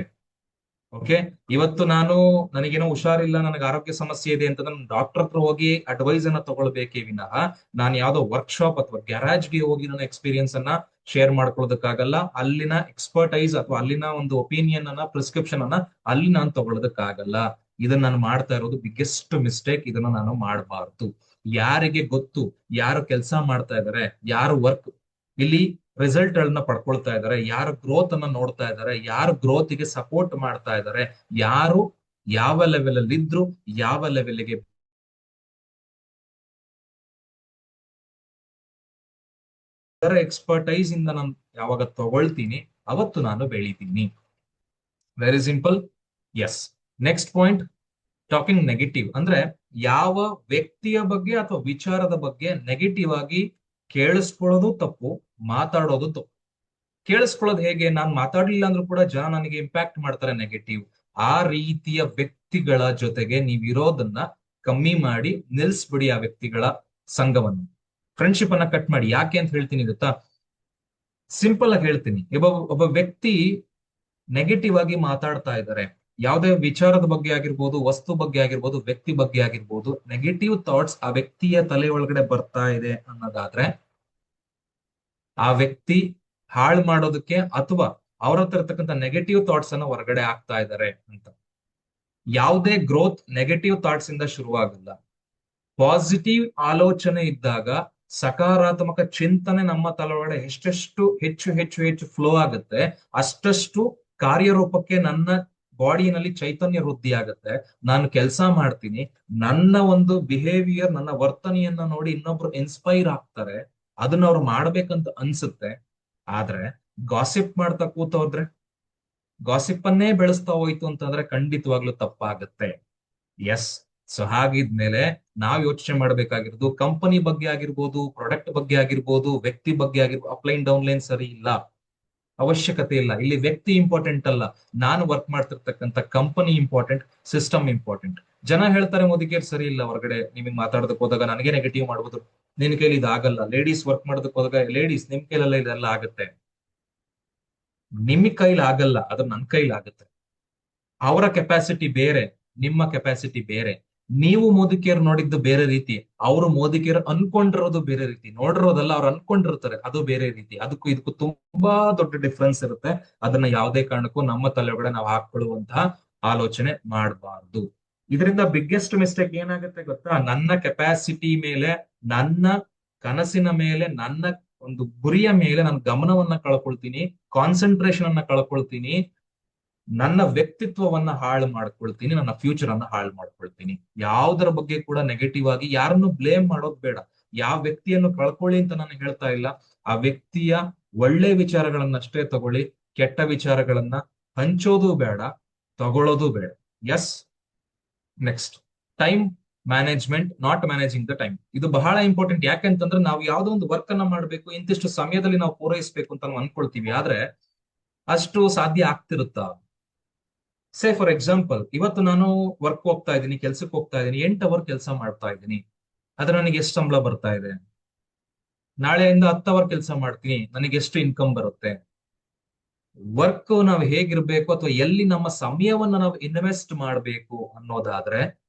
ಓಕೆ, ಇವತ್ತು ನನಗೇನೋ ಹುಷಾರಿಲ್ಲ, ನನಗೆ ಆರೋಗ್ಯ ಸಮಸ್ಯೆ ಇದೆ ಅಂತ ನಾನು ಡಾಕ್ಟರ್ ಹತ್ರ ಹೋಗಿ ಅಡ್ವೈಸ್ ಅನ್ನ ತಗೊಳ್ಬೇಕೇ ವಿನಃ ನಾನು ಯಾವ್ದೋ ವರ್ಕ್ಶಾಪ್ ಅಥವಾ ಗ್ಯಾರಾಜ್ಗೆ ಹೋಗಿ ನನ್ನ ಎಕ್ಸ್ಪೀರಿಯನ್ಸ್ ಅನ್ನ ಶೇರ್ ಮಾಡ್ಕೊಳ್ಳೋದಕ್ಕಾಗಲ್ಲ. ಅಲ್ಲಿನ ಎಕ್ಸ್ಪರ್ಟೈಸ್ ಅಥವಾ ಅಲ್ಲಿನ ಒಂದು ಒಪಿನಿಯನ್ ಅನ್ನ, ಪ್ರಿಸ್ಕ್ರಿಪ್ಷನ್ ಅನ್ನ ಅಲ್ಲಿ ನಾನು ತಗೊಳ್ಳೋದಕ್ಕಾಗಲ್ಲ. ಇದನ್ನ ನಾನು ಮಾಡ್ತಾ ಇರೋದು ಬಿಗ್ಗೆಸ್ಟ್ ಮಿಸ್ಟೇಕ್. ಇದನ್ನ ನಾನು ಮಾಡಬಾರ್ದು. ಯಾರಿಗೆ ಗೊತ್ತು, ಯಾರು ಕೆಲಸ ಮಾಡ್ತಾ ಇದಾರೆ, ಯಾರು ವರ್ಕ್ ಇಲ್ಲಿ ರಿಸಲ್ಟ್ ಗಳನ್ನ ಪಡ್ಕೊಳ್ತಾ ಇದಾರೆ, ಯಾರು ಗ್ರೋತ್ ಅನ್ನ ನೋಡ್ತಾ ಇದಾರೆ, ಯಾರು ಗ್ರೋತ್ ಗೆ ಸಪೋರ್ಟ್ ಮಾಡ್ತಾ ಇದಾರೆ, ಯಾರು ಯಾವ ಲೆವೆಲ್ ಅಲ್ಲಿ ಇದ್ರು ಯಾವ ಲೆವೆಲ್ಗೆ ಎಕ್ಸ್ಪರ್ಟೈಸ್ ಇಂದ ನಾನು ಯಾವಾಗ ತಗೊಳ್ತೀನಿ ಅವತ್ತು ನಾನು ಬೆಳಿತೀನಿ. Very simple. Yes, next point, talking negative. ಅಂದ್ರೆ ಯಾವ ವ್ಯಕ್ತಿಯ ಬಗ್ಗೆ ಅಥವಾ ವಿಚಾರದ ಬಗ್ಗೆ ನೆಗೆಟಿವ್ ಆಗಿ ಕೇಳಿಸ್ಕೊಳ್ಳೋದು ತಪ್ಪು, ಮಾತಾಡೋದು ತಪ್ಪು. ಕೇಳಿಸ್ಕೊಳ್ಳೋದು ಹೇಗೆ, ನಾನು ಮಾತಾಡ್ಲಿಲ್ಲ ಅಂದ್ರೂ ಕೂಡ ಜನ ನನಗೆ ಇಂಪ್ಯಾಕ್ಟ್ ಮಾಡ್ತಾರೆ ನೆಗೆಟಿವ್. ಆ ರೀತಿಯ ವ್ಯಕ್ತಿಗಳ ಜೊತೆಗೆ ನೀವಿರೋದನ್ನ ಕಮ್ಮಿ ಮಾಡಿ ನಿಲ್ಸ್ಬಿಡಿ ಆ ವ್ಯಕ್ತಿಗಳ ಸಂಘವನ್ನು, ಫ್ರೆಂಡ್ಶಿಪ್ ಅನ್ನ ಕಟ್ ಮಾಡಿ. ಯಾಕೆ ಅಂತ ಹೇಳ್ತೀನಿ ಗೊತ್ತಾ? ಸಿಂಪಲ್ ಆಗಿ ಹೇಳ್ತೀನಿ, ಒಬ್ಬ ವ್ಯಕ್ತಿ ನೆಗೆಟಿವ್ ಆಗಿ ಮಾತಾಡ್ತಾ ಇದ್ದಾರೆ, ಯಾವುದೇ ವಿಚಾರದ ಬಗ್ಗೆ ಆಗಿರ್ಬೋದು, ವಸ್ತು ಬಗ್ಗೆ ಆಗಿರ್ಬೋದು, ವ್ಯಕ್ತಿ ಬಗ್ಗೆ ಆಗಿರ್ಬೋದು, ನೆಗೆಟಿವ್ ಥಾಟ್ಸ್ ಆ ವ್ಯಕ್ತಿಯ ತಲೆ ಒಳಗಡೆ ಬರ್ತಾ ಇದೆ ಅನ್ನೋದಾದ್ರೆ ಆ ವ್ಯಕ್ತಿ ಹಾಳು ಮಾಡೋದಕ್ಕೆ ಅಥವಾ ಅವ್ರ ಹತ್ರ ಇರ್ತಕ್ಕಂಥ ನೆಗೆಟಿವ್ ಥಾಟ್ಸ್ ಅನ್ನ ಹೊರಗಡೆ ಆಗ್ತಾ ಇದ್ದಾರೆ ಅಂತ. ಯಾವುದೇ ಗ್ರೋತ್ ನೆಗೆಟಿವ್ ಥಾಟ್ಸ್ ಇಂದ ಶುರುವಾಗಲ್ಲ. ಪಾಸಿಟಿವ್ ಆಲೋಚನೆ ಇದ್ದಾಗ, ಸಕಾರಾತ್ಮಕ ಚಿಂತನೆ ನಮ್ಮ ತಲೆಯೊಳಗಡೆ ಎಷ್ಟೆಷ್ಟು ಹೆಚ್ಚು ಹೆಚ್ಚು ಹೆಚ್ಚು ಫ್ಲೋ ಆಗುತ್ತೆ, ಅಷ್ಟಷ್ಟು ಕಾರ್ಯರೂಪಕ್ಕೆ ನನ್ನ ಬಾಡಿನಲ್ಲಿ ಚೈತನ್ಯ ವೃದ್ಧಿ ಆಗುತ್ತೆ. ನಾನು ಕೆಲಸ ಮಾಡ್ತೀನಿ, ನನ್ನ ಒಂದು ಬಿಹೇವಿಯರ್, ನನ್ನ ವರ್ತನೆಯನ್ನ ನೋಡಿ ಇನ್ನೊಬ್ರು ಇನ್ಸ್ಪೈರ್ ಆಗ್ತಾರೆ, ಅದನ್ನ ಅವ್ರು ಮಾಡ್ಬೇಕಂತ ಅನ್ಸುತ್ತೆ. ಆದ್ರೆ ಗಾಸಿಪ್ ಮಾಡ್ತಾ ಕೂತೋದ್ರೆ, ಗಾಸಿಪ್ ಅನ್ನೇ ಬೆಳೆಸ್ತಾ ಹೋಯ್ತು ಅಂತಂದ್ರೆ ಖಂಡಿತವಾಗ್ಲೂ ತಪ್ಪಾಗತ್ತೆ. ಎಸ್, ಸೊ ಹಾಗಿದ್ಮೇಲೆ ನಾವ್ ಯೋಚನೆ ಮಾಡ್ಬೇಕಾಗಿರೋದು ಕಂಪನಿ ಬಗ್ಗೆ ಆಗಿರ್ಬೋದು, ಪ್ರಾಡಕ್ಟ್ ಬಗ್ಗೆ ಆಗಿರ್ಬೋದು, ವ್ಯಕ್ತಿ ಬಗ್ಗೆ ಆಗಿರ್ಬೋದು, ಅಪ್ಲೈನ್ ಡೌನ್ಲೈನ್ ಸರಿ ಇಲ್ಲ, ಅವಶ್ಯಕತೆ ಇಲ್ಲ. ಇಲ್ಲಿ ವ್ಯಕ್ತಿ ಇಂಪಾರ್ಟೆಂಟ್ ಅಲ್ಲ, ನಾನು ವರ್ಕ್ ಮಾಡ್ತಿರ್ತಕ್ಕಂಥ ಕಂಪನಿ ಇಂಪಾರ್ಟೆಂಟ್, ಸಿಸ್ಟಮ್ ಇಂಪಾರ್ಟೆಂಟ್. ಜನ ಹೇಳ್ತಾರೆ ಮೋದಿಗೇರ್ ಸರಿ ಇಲ್ಲ, ಹೊರಗಡೆ ನಿಮಗೆ ಮಾತಾಡೋದಕ್ಕೆ ಹೋದಾಗ ನನಗೆ ನೆಗೆಟಿವ್ ಮಾಡ್ಬೋದು, ನಿನ್ ಕೈಲಿ ಇದಾಗಲ್ಲ. ಲೇಡೀಸ್ ವರ್ಕ್ ಮಾಡೋದಕ್ಕೆ ಹೋದಾಗ, ಲೇಡೀಸ್ ನಿಮ್ ಕೈಲೆಲ್ಲ ಇದೆಲ್ಲ ಆಗುತ್ತೆ, ನಿಮ್ ಕೈಲಿ ಆಗಲ್ಲ, ಅದು ನನ್ ಕೈಲಿ ಆಗುತ್ತೆ. ಅವರ ಕೆಪಾಸಿಟಿ ಬೇರೆ, ನಿಮ್ಮ ಕೆಪಾಸಿಟಿ ಬೇರೆ. ನೀವು ಮೋದಿಕೇರ್ ನೋಡಿದ್ದು ಬೇರೆ ರೀತಿ, ಅವರು ಮೋದಿಕೇರ್ ಅನ್ಕೊಂಡಿರೋದು ಬೇರೆ ರೀತಿ. ನೋಡಿರೋದಲ್ಲ, ಅವ್ರು ಅನ್ಕೊಂಡಿರ್ತಾರೆ, ಅದು ಬೇರೆ ರೀತಿ. ಅದಕ್ಕೂ ಇದಕ್ಕೂ ತುಂಬಾ ದೊಡ್ಡ ಡಿಫ್ರೆನ್ಸ್ ಇರುತ್ತೆ. ಅದನ್ನ ಯಾವುದೇ ಕಾರಣಕ್ಕೂ ನಮ್ಮ ತಲೆಯೊಳಗಡೆ ನಾವು ಹಾಕೊಳ್ಳುವಂತಹ ಆಲೋಚನೆ ಮಾಡಬಾರ್ದು. ಇದರಿಂದ ಬಿಗ್ಗೆಸ್ಟ್ ಮಿಸ್ಟೇಕ್ ಏನಾಗುತ್ತೆ ಗೊತ್ತಾ? ನನ್ನ ಕೆಪಾಸಿಟಿ ಮೇಲೆ, ನನ್ನ ಕನಸಿನ ಮೇಲೆ, ನನ್ನ ಒಂದು ಗುರಿಯ ಮೇಲೆ ನಾನು ಗಮನವನ್ನ ಕಳ್ಕೊಳ್ತೀನಿ, ಕಾನ್ಸಂಟ್ರೇಷನ್ ಅನ್ನ ಕಳ್ಕೊಳ್ತೀನಿ, ನನ್ನ ವ್ಯಕ್ತಿತ್ವವನ್ನ ಹಾಳು ಮಾಡ್ಕೊಳ್ತೀನಿ, ನನ್ನ ಫ್ಯೂಚರ್ ಅನ್ನ ಹಾಳು ಮಾಡ್ಕೊಳ್ತೀನಿ. ಯಾವುದರ ಬಗ್ಗೆ ಕೂಡ ನೆಗೆಟಿವ್ ಆಗಿ ಯಾರನ್ನು ಬ್ಲೇಮ್ ಮಾಡೋದ್ ಬೇಡ. ಯಾವ ವ್ಯಕ್ತಿಯನ್ನು ಕಳ್ಕೊಳ್ಳಿ ಅಂತ ನಾನು ಹೇಳ್ತಾ ಇಲ್ಲ, ಆ ವ್ಯಕ್ತಿಯ ಒಳ್ಳೆ ವಿಚಾರಗಳನ್ನಷ್ಟೇ ತಗೊಳ್ಳಿ, ಕೆಟ್ಟ ವಿಚಾರಗಳನ್ನ ಹಂಚೋದು ಬೇಡ, ತಗೊಳ್ಳೋದು ಬೇಡ. Yes, next, time management, not managing the time. ಇದು ಬಹಳ ಇಂಪಾರ್ಟೆಂಟ್. ಯಾಕೆಂತಂದ್ರೆ ನಾವು ಯಾವ್ದೋ ಒಂದು ವರ್ಕ್ ಅನ್ನ ಮಾಡ್ಬೇಕು, ಇಂತಿಷ್ಟು ಸಮಯದಲ್ಲಿ ನಾವು ಪೂರೈಸಬೇಕು ಅಂತ ನಾವು ಅನ್ಕೊಳ್ತೀವಿ, ಆದ್ರೆ ಅಷ್ಟು ಸಾಧ್ಯ ಆಗ್ತಿರುತ್ತಾ? ಸೇ ಫಾರ್ ಎಕ್ಸಾಂಪಲ್, ಇವತ್ತು ನಾನು ವರ್ಕ್ ಹೋಗ್ತಾ ಇದ್ದೀನಿ, ಕೆಲ್ಸಕ್ಕೆ ಹೋಗ್ತಾ ಇದ್ದೀನಿ, 8 ಅವರ್ ಕೆಲಸ ಮಾಡ್ತಾ ಇದ್ದೀನಿ, ಆದ್ರೆ ನನಗೆ ಎಷ್ಟು ಸಂಬಳ ಬರ್ತಾ ಇದೆ? ನಾಳೆಯಿಂದ 10 ಅವರ್ ಕೆಲಸ ಮಾಡ್ತೀನಿ, ನನಗೆ ಎಷ್ಟು ಇನ್ಕಮ್ ಬರುತ್ತೆ? ವರ್ಕ್ ನಾವು ಹೇಗಿರ್ಬೇಕು ಅಥವಾ ಎಲ್ಲಿ ನಮ್ಮ ಸಮಯವನ್ನ ನಾವು ಇನ್ವೆಸ್ಟ್ ಮಾಡಬೇಕು ಅನ್ನೋದಾದ್ರೆ,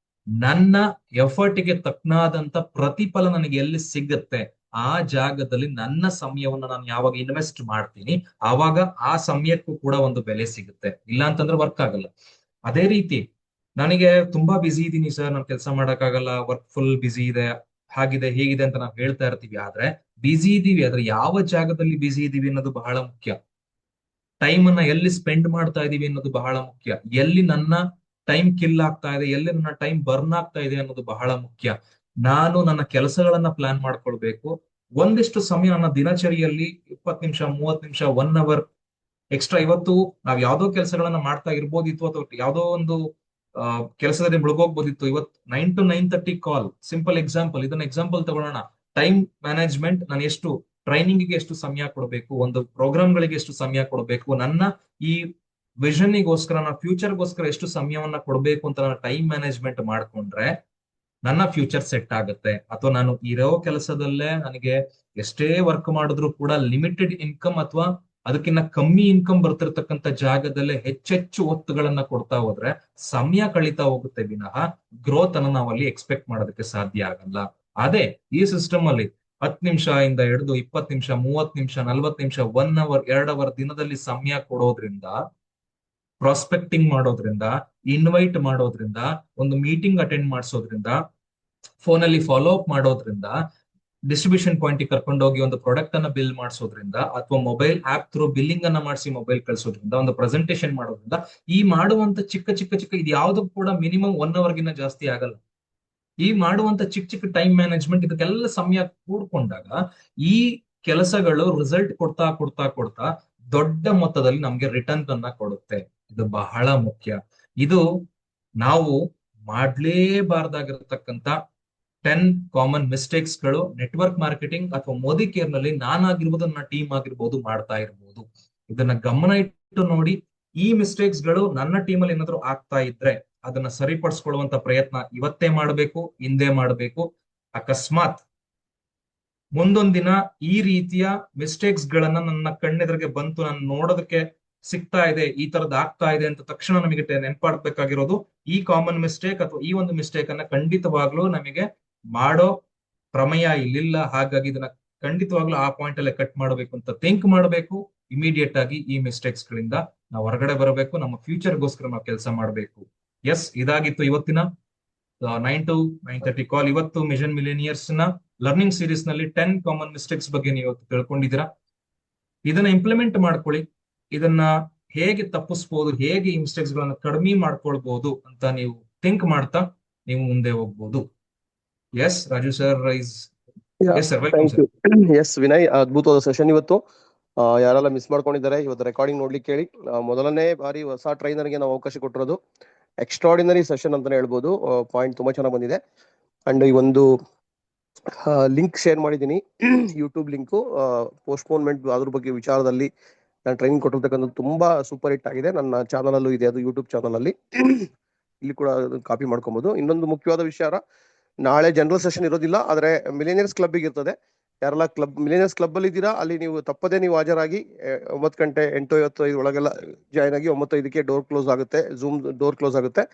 ನನ್ನ ಎಫರ್ಟ್ಗೆ ತಕ್ಕನಾದಂತ ಪ್ರತಿಫಲ ನನಗೆ ಎಲ್ಲಿ ಸಿಗುತ್ತೆ ಆ ಜಾಗದಲ್ಲಿ ನನ್ನ ಸಮಯವನ್ನ ನಾನು ಯಾವಾಗ ಇನ್ವೆಸ್ಟ್ ಮಾಡ್ತೀನಿ, ಆವಾಗ ಆ ಸಮಯಕ್ಕೂ ಕೂಡ ಒಂದು ಬೆಲೆ ಸಿಗುತ್ತೆ. ಇಲ್ಲ ಅಂತಂದ್ರೆ ವರ್ಕ್ ಆಗಲ್ಲ. ಅದೇ ರೀತಿ ನನಗೆ ತುಂಬಾ ಬಿಸಿ ಇದ್ದೀನಿ ಸರ್, ನಾನು ಕೆಲಸ ಮಾಡಕ್ಕಾಗಲ್ಲ, ವರ್ಕ್ ಫುಲ್ ಬಿಸಿ ಇದೆ, ಹಾಗಿದೆ ಹೀಗಿದೆ ಅಂತ ನಾವು ಹೇಳ್ತಾ ಇರ್ತೀವಿ. ಆದ್ರೆ ಬಿಸಿ ಇದೀವಿ, ಆದ್ರೆ ಯಾವ ಜಾಗದಲ್ಲಿ ಬಿಸಿ ಇದೀವಿ ಅನ್ನೋದು ಬಹಳ ಮುಖ್ಯ. ಟೈಮ್ ಅನ್ನ ಎಲ್ಲಿ ಸ್ಪೆಂಡ್ ಮಾಡ್ತಾ ಇದೀವಿ ಅನ್ನೋದು ಬಹಳ ಮುಖ್ಯ. ಎಲ್ಲಿ ನನ್ನ ಟೈಮ್ ಕಿಲ್ ಆಗ್ತಾ ಇದೆ, ಎಲ್ಲಿ ನನ್ನ ಟೈಮ್ ಬರ್ನ್ ಆಗ್ತಾ ಇದೆ ಅನ್ನೋದು ಬಹಳ ಮುಖ್ಯ. ನಾನು ನನ್ನ ಕೆಲಸಗಳನ್ನ ಪ್ಲಾನ್ ಮಾಡ್ಕೊಳ್ಬೇಕು. ಒಂದಿಷ್ಟು ಸಮಯ ನನ್ನ ದಿನಚರಿಯಲ್ಲಿ 20 ನಿಮಿಷ, 30 ನಿಮಿಷ, 1 ಅವರ್ ಎಕ್ಸ್ಟ್ರಾ. ಇವತ್ತು ನಾವ್ ಯಾವ್ದೋ ಕೆಲಸಗಳನ್ನ ಮಾಡ್ತಾ ಇರ್ಬೋದಿತ್ತು, ಅಥವಾ ಯಾವ್ದೋ ಒಂದು ಕೆಲಸದಲ್ಲಿ ಮುಳುಗೋಗ್ಬೋದಿತ್ತು. ಇವತ್ತು 9 to 9:30 ಕಾಲ್. ಸಿಂಪಲ್ ಎಕ್ಸಾಂಪಲ್, ಇದನ್ನ ಎಕ್ಸಾಂಪಲ್ ತಗೊಳ್ಳೋಣ. ಟೈಮ್ ಮ್ಯಾನೇಜ್ಮೆಂಟ್, ನಾನು ಎಷ್ಟು ಟ್ರೈನಿಂಗ್ಗೆ ಎಷ್ಟು ಸಮಯ ಕೊಡಬೇಕು, ಒಂದು ಪ್ರೋಗ್ರಾಮ್ಗಳಿಗೆ ಎಷ್ಟು ಸಮಯ ಕೊಡಬೇಕು, ನನ್ನ ಈ ವಿಷನ್ಗೋಸ್ಕರ, ನನ್ನ ಫ್ಯೂಚರ್ಗೋಸ್ಕರ ಎಷ್ಟು ಸಮಯವನ್ನ ಕೊಡಬೇಕು ಅಂತ ನಾನು ಟೈಮ್ ಮ್ಯಾನೇಜ್ಮೆಂಟ್ ಮಾಡ್ಕೊಂಡ್ರೆ ನನ್ನ ಫ್ಯೂಚರ್ ಸೆಟ್ ಆಗುತ್ತೆ. ಅಥವಾ ನಾನು ಇರೋ ಕೆಲಸದಲ್ಲೇ ನನಗೆ ಎಷ್ಟೇ ವರ್ಕ್ ಮಾಡಿದ್ರು ಕೂಡ ಲಿಮಿಟೆಡ್ ಇನ್ಕಮ್ ಅಥವಾ ಅದಕ್ಕಿಂತ ಕಮ್ಮಿ ಇನ್ಕಮ್ ಬರ್ತಿರ್ತಕ್ಕಂಥ ಜಾಗದಲ್ಲೇ ಹೆಚ್ಚೆಚ್ಚು ಒತ್ತುಗಳನ್ನ ಕೊಡ್ತಾ ಹೋದ್ರೆ ಸಮಯ ಕಳೀತಾ ಹೋಗುತ್ತೆ ವಿನಃ ಗ್ರೋತ್ ಅನ್ನ ನಾವಲ್ಲಿ ಎಕ್ಸ್ಪೆಕ್ಟ್ ಮಾಡೋದಕ್ಕೆ ಸಾಧ್ಯ ಆಗಲ್ಲ. ಅದೇ ಈ ಸಿಸ್ಟಮ್ ಅಲ್ಲಿ 10 ನಿಮಿಷ ಇಂದ ಹಿಡಿದು 20 ನಿಮಿಷ, 30 ನಿಮಿಷ, 40 ನಿಮಿಷ, 1 ಅವರ್, 2 ಅವರ್ ದಿನದಲ್ಲಿ ಸಮಯ ಕೊಡೋದ್ರಿಂದ, ಪ್ರಾಸ್ಪೆಕ್ಟಿಂಗ್ ಮಾಡೋದ್ರಿಂದ, ಇನ್ವೈಟ್ ಮಾಡೋದ್ರಿಂದ, ಒಂದು ಮೀಟಿಂಗ್ ಅಟೆಂಡ್ ಮಾಡಿಸೋದ್ರಿಂದ, ಫೋನಲ್ಲಿ ಫಾಲೋ ಅಪ್ ಮಾಡೋದ್ರಿಂದ, ಡಿಸ್ಟ್ರಿಬ್ಯೂಷನ್ ಪಾಯಿಂಟ್ ಕರ್ಕೊಂಡೋಗಿ ಒಂದು ಪ್ರಾಡಕ್ಟ್ ಅನ್ನ ಬಿಲ್ ಮಾಡಿಸೋದ್ರಿಂದ, ಅಥವಾ ಮೊಬೈಲ್ ಆಪ್ ಥ್ರೂ ಬಿಲ್ಲಿಂಗ್ ಅನ್ನ ಮಾಡಿಸಿ ಮೊಬೈಲ್ ಕಳಿಸೋದ್ರಿಂದ, ಒಂದು ಪ್ರೆಸೆಂಟೇಶನ್ ಮಾಡೋದ್ರಿಂದ, ಈ ಮಾಡುವಂತ ಚಿಕ್ಕ ಚಿಕ್ಕ ಚಿಕ್ಕ ಇದು ಯಾವ್ದು ಕೂಡ ಮಿನಿಮಮ್ 1 ಅವರ್ಗಿನ್ನ ಜಾಸ್ತಿ ಆಗಲ್ಲ. ಈ ಮಾಡುವಂತ ಚಿಕ್ಕ ಚಿಕ್ಕ ಟೈಮ್ ಮ್ಯಾನೇಜ್ಮೆಂಟ್, ಇದಕ್ಕೆಲ್ಲ ಸಮಯ ಕೂಡ್ಕೊಂಡಾಗ ಈ ಕೆಲಸಗಳು ರಿಸಲ್ಟ್ ಕೊಡ್ತಾ ಕೊಡ್ತಾ ಕೊಡ್ತಾ ದೊಡ್ಡ ಮೊತ್ತದಲ್ಲಿ ನಮ್ಗೆ ರಿಟರ್ನ್ ಅನ್ನ ಕೊಡುತ್ತೆ. ಇದು ಬಹಳ ಮುಖ್ಯ. ಇದು ನಾವು ಮಾಡ್ಲೇಬಾರ್ದಾಗಿರತಕ್ಕಂತ 10 ಕಾಮನ್ ಮಿಸ್ಟೇಕ್ಸ್ ಗಳು ನೆಟ್ವರ್ಕ್ ಮಾರ್ಕೆಟಿಂಗ್ ಅಥವಾ ಮೋದಿ ಕೇರ್ ನಲ್ಲಿ ನಾನಾಗಿರ್ಬೋದು, ನನ್ನ ಟೀಮ್ ಆಗಿರ್ಬೋದು ಮಾಡ್ತಾ ಇರ್ಬೋದು. ಇದನ್ನ ಗಮನ ಇಟ್ಟು ನೋಡಿ. ಈ ಮಿಸ್ಟೇಕ್ಸ್ ಗಳು ನನ್ನ ಟೀಮ್ ಅಲ್ಲಿ ಏನಾದ್ರು ಆಗ್ತಾ ಇದ್ರೆ ಅದನ್ನ ಸರಿಪಡಿಸ್ಕೊಳ್ಳುವಂತ ಪ್ರಯತ್ನ ಇವತ್ತೇ ಮಾಡಬೇಕು, ಹಿಂದೆ ಮಾಡಬೇಕು. ಅಕಸ್ಮಾತ್ ಮುಂದೊಂದ್ ದಿನ ಈ ರೀತಿಯ ಮಿಸ್ಟೇಕ್ಸ್ ಗಳನ್ನ ನನ್ನ ಕಣ್ಣೆದುರಿಗೆ ಬಂತು, ನಾನು ನೋಡೋದಕ್ಕೆ ಸಿಗ್ತಾ ಇದೆ, ಈ ತರದ್ ಆಗ್ತಾ ಇದೆ ಅಂತ ತಕ್ಷಣ ನಮಗೆ ನೆನ್ಪಾಡ್ಬೇಕಾಗಿರೋದು ಈ ಕಾಮನ್ ಮಿಸ್ಟೇಕ್ ಅಥವಾ ಈ ಒಂದು ಮಿಸ್ಟೇಕ್ ಅನ್ನ ಖಂಡಿತವಾಗ್ಲೂ ನಮಗೆ ಮಾಡೋ ಪ್ರಮೇಯ ಇಲ್ಲಿಲ್ಲ. ಹಾಗಾಗಿ ಇದನ್ನ ಖಂಡಿತವಾಗ್ಲೂ ಆ ಪಾಯಿಂಟ್ ಅಲ್ಲೇ ಕಟ್ ಮಾಡಬೇಕು ಅಂತ ಥಿಂಕ್ ಮಾಡಬೇಕು. ಇಮಿಡಿಯೇಟ್ ಆಗಿ ಈ ಮಿಸ್ಟೇಕ್ಸ್ ಗಳಿಂದ ನಾವು ಹೊರಗಡೆ ಬರಬೇಕು, ನಮ್ಮ ಫ್ಯೂಚರ್ಗೋಸ್ಕರ ನಾವು ಕೆಲಸ ಮಾಡಬೇಕು. ಎಸ್, ಇದಾಗಿತ್ತು ಇವತ್ತಿನ 9 to 9:30 ಕಾಲ್. ಇವತ್ತು ಮಿಷನ್ ಮಿಲಿನಿಯರ್ಸ್ ನ ಲರ್ನಿಂಗ್ ಸೀರೀಸ್ ನಲ್ಲಿ 10 ಕಾಮನ್ ಮಿಸ್ಟೇಕ್ಸ್ ಬಗ್ಗೆ ನೀವು ತಿಳ್ಕೊಂಡಿದ್ದೀರಾ. ಇದನ್ನ ಇಂಪ್ಲಿಮೆಂಟ್ ಮಾಡ್ಕೊಳ್ಳಿ. ಇದನ್ನ ಹೇಗೆ ತಪ್ಪಿಸ್ಬೋದು, ಹೇಗೆ ಈ ಮಿಸ್ಟೇಕ್ಸ್ ಗಳನ್ನ ಕಡಿಮೆ ಮಾಡ್ಕೊಳ್ಬಹುದು ಅಂತ ನೀವು ಥಿಂಕ್ ಮಾಡ್ತಾ ನೀವು ಮುಂದೆ ಹೋಗ್ಬೋದು. Yes Raju sir is yes sir, welcome sir. Yes Vinay, ಅದ್ಭುತವಾದ ಸೆಷನ್ ಇವತ್ತು. ಯಾರೆಲ್ಲ ಮಿಸ್ ಮಾಡ್ಕೊಂಡಿದ್ದಾರೆ ಇವತ್ತು ರೆಕಾರ್ಡಿಂಗ್ ನೋಡ್ಲಿಕ್ಕೆ ಹೇಳಿ. ಮೊದಲನೇ ಬಾರಿ ಹೊಸ ಟ್ರೈನರ್ಗೆ ನಾವು ಅವಕಾಶ ಕೊಟ್ಟಿರೋದು. ಎಕ್ಸ್ಟ್ರಾರ್ಡಿನರಿ ಸೆಷನ್ ಅಂತಾನೆ ಹೇಳ್ಬೋದು. ಪಾಯಿಂಟ್ ತುಂಬಾ ಚೆನ್ನಾಗಿ ಬಂದಿದೆ. ಅಂಡ್ ಈ ಒಂದು ಲಿಂಕ್ ಶೇರ್ ಮಾಡಿದ್ದೀನಿ, ಯೂಟ್ಯೂಬ್ ಲಿಂಕು. ಪೋಸ್ಟ್ಪೋನ್ಮೆಂಟ್ ಅದ್ರ ಬಗ್ಗೆ ವಿಚಾರದಲ್ಲಿ ನಾನು ಟ್ರೈನಿಂಗ್ ಕೊಟ್ಟಿರ್ತಕ್ಕಂಥ ತುಂಬಾ ಸೂಪರ್ ಹಿಟ್ ಆಗಿದೆ. ನನ್ನ ಚಾನಲ್ ಅಲ್ಲೂ ಇದೆ, ಅದು ಯೂಟ್ಯೂಬ್ ಚಾನಲ್ ಅಲ್ಲಿ. ಇಲ್ಲಿ ಕೂಡ ಕಾಪಿ ಮಾಡ್ಕೊಬಹುದು. ಇನ್ನೊಂದು ಮುಖ್ಯವಾದ ವಿಚಾರ, ನಾಳೆ ಜನರಲ್ ಸೆಷನ್ ಇರೋದಿಲ್ಲ, ಆದ್ರೆ ಮಿಲಿನಿಯರ್ಸ್ ಕ್ಲಬ್ಗೆ ಇರ್ತದೆ. ಯಾರೆಲ್ಲ ಮಿಲಿನಿಯರ್ಸ್ ಕ್ಲಬ್ ಅಲ್ಲಿ ಇದ್ದೀರಾ ಅಲ್ಲಿ ನೀವು ತಪ್ಪದೇ ನೀವು ಹಾಜರಾಗಿ 9 ಗಂಟೆ 8:55 ಒಳಗೆಲ್ಲ ಜಾಯ್ನ್ ಆಗಿ 9:05ಕ್ಕೆ ಡೋರ್ ಕ್ಲೋಸ್ ಆಗುತ್ತೆ, ಝೂಮ್ ಡೋರ್ ಕ್ಲೋಸ್ ಆಗುತ್ತೆ.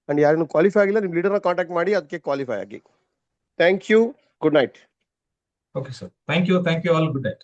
ಅಂಡ್ ಯಾರೇನು ಕ್ವಾಲಿಫೈ ಆಗಿಲ್ಲ ನಿಮ್ ಲೀಡರ್ನ ಕಾಂಟ್ಯಾಕ್ಟ್ ಮಾಡಿ ಅದಕ್ಕೆ ಕ್ವಾಲಿಫೈ ಆಗಿ. Thank you, good night. Okay sir, thank you all, good night.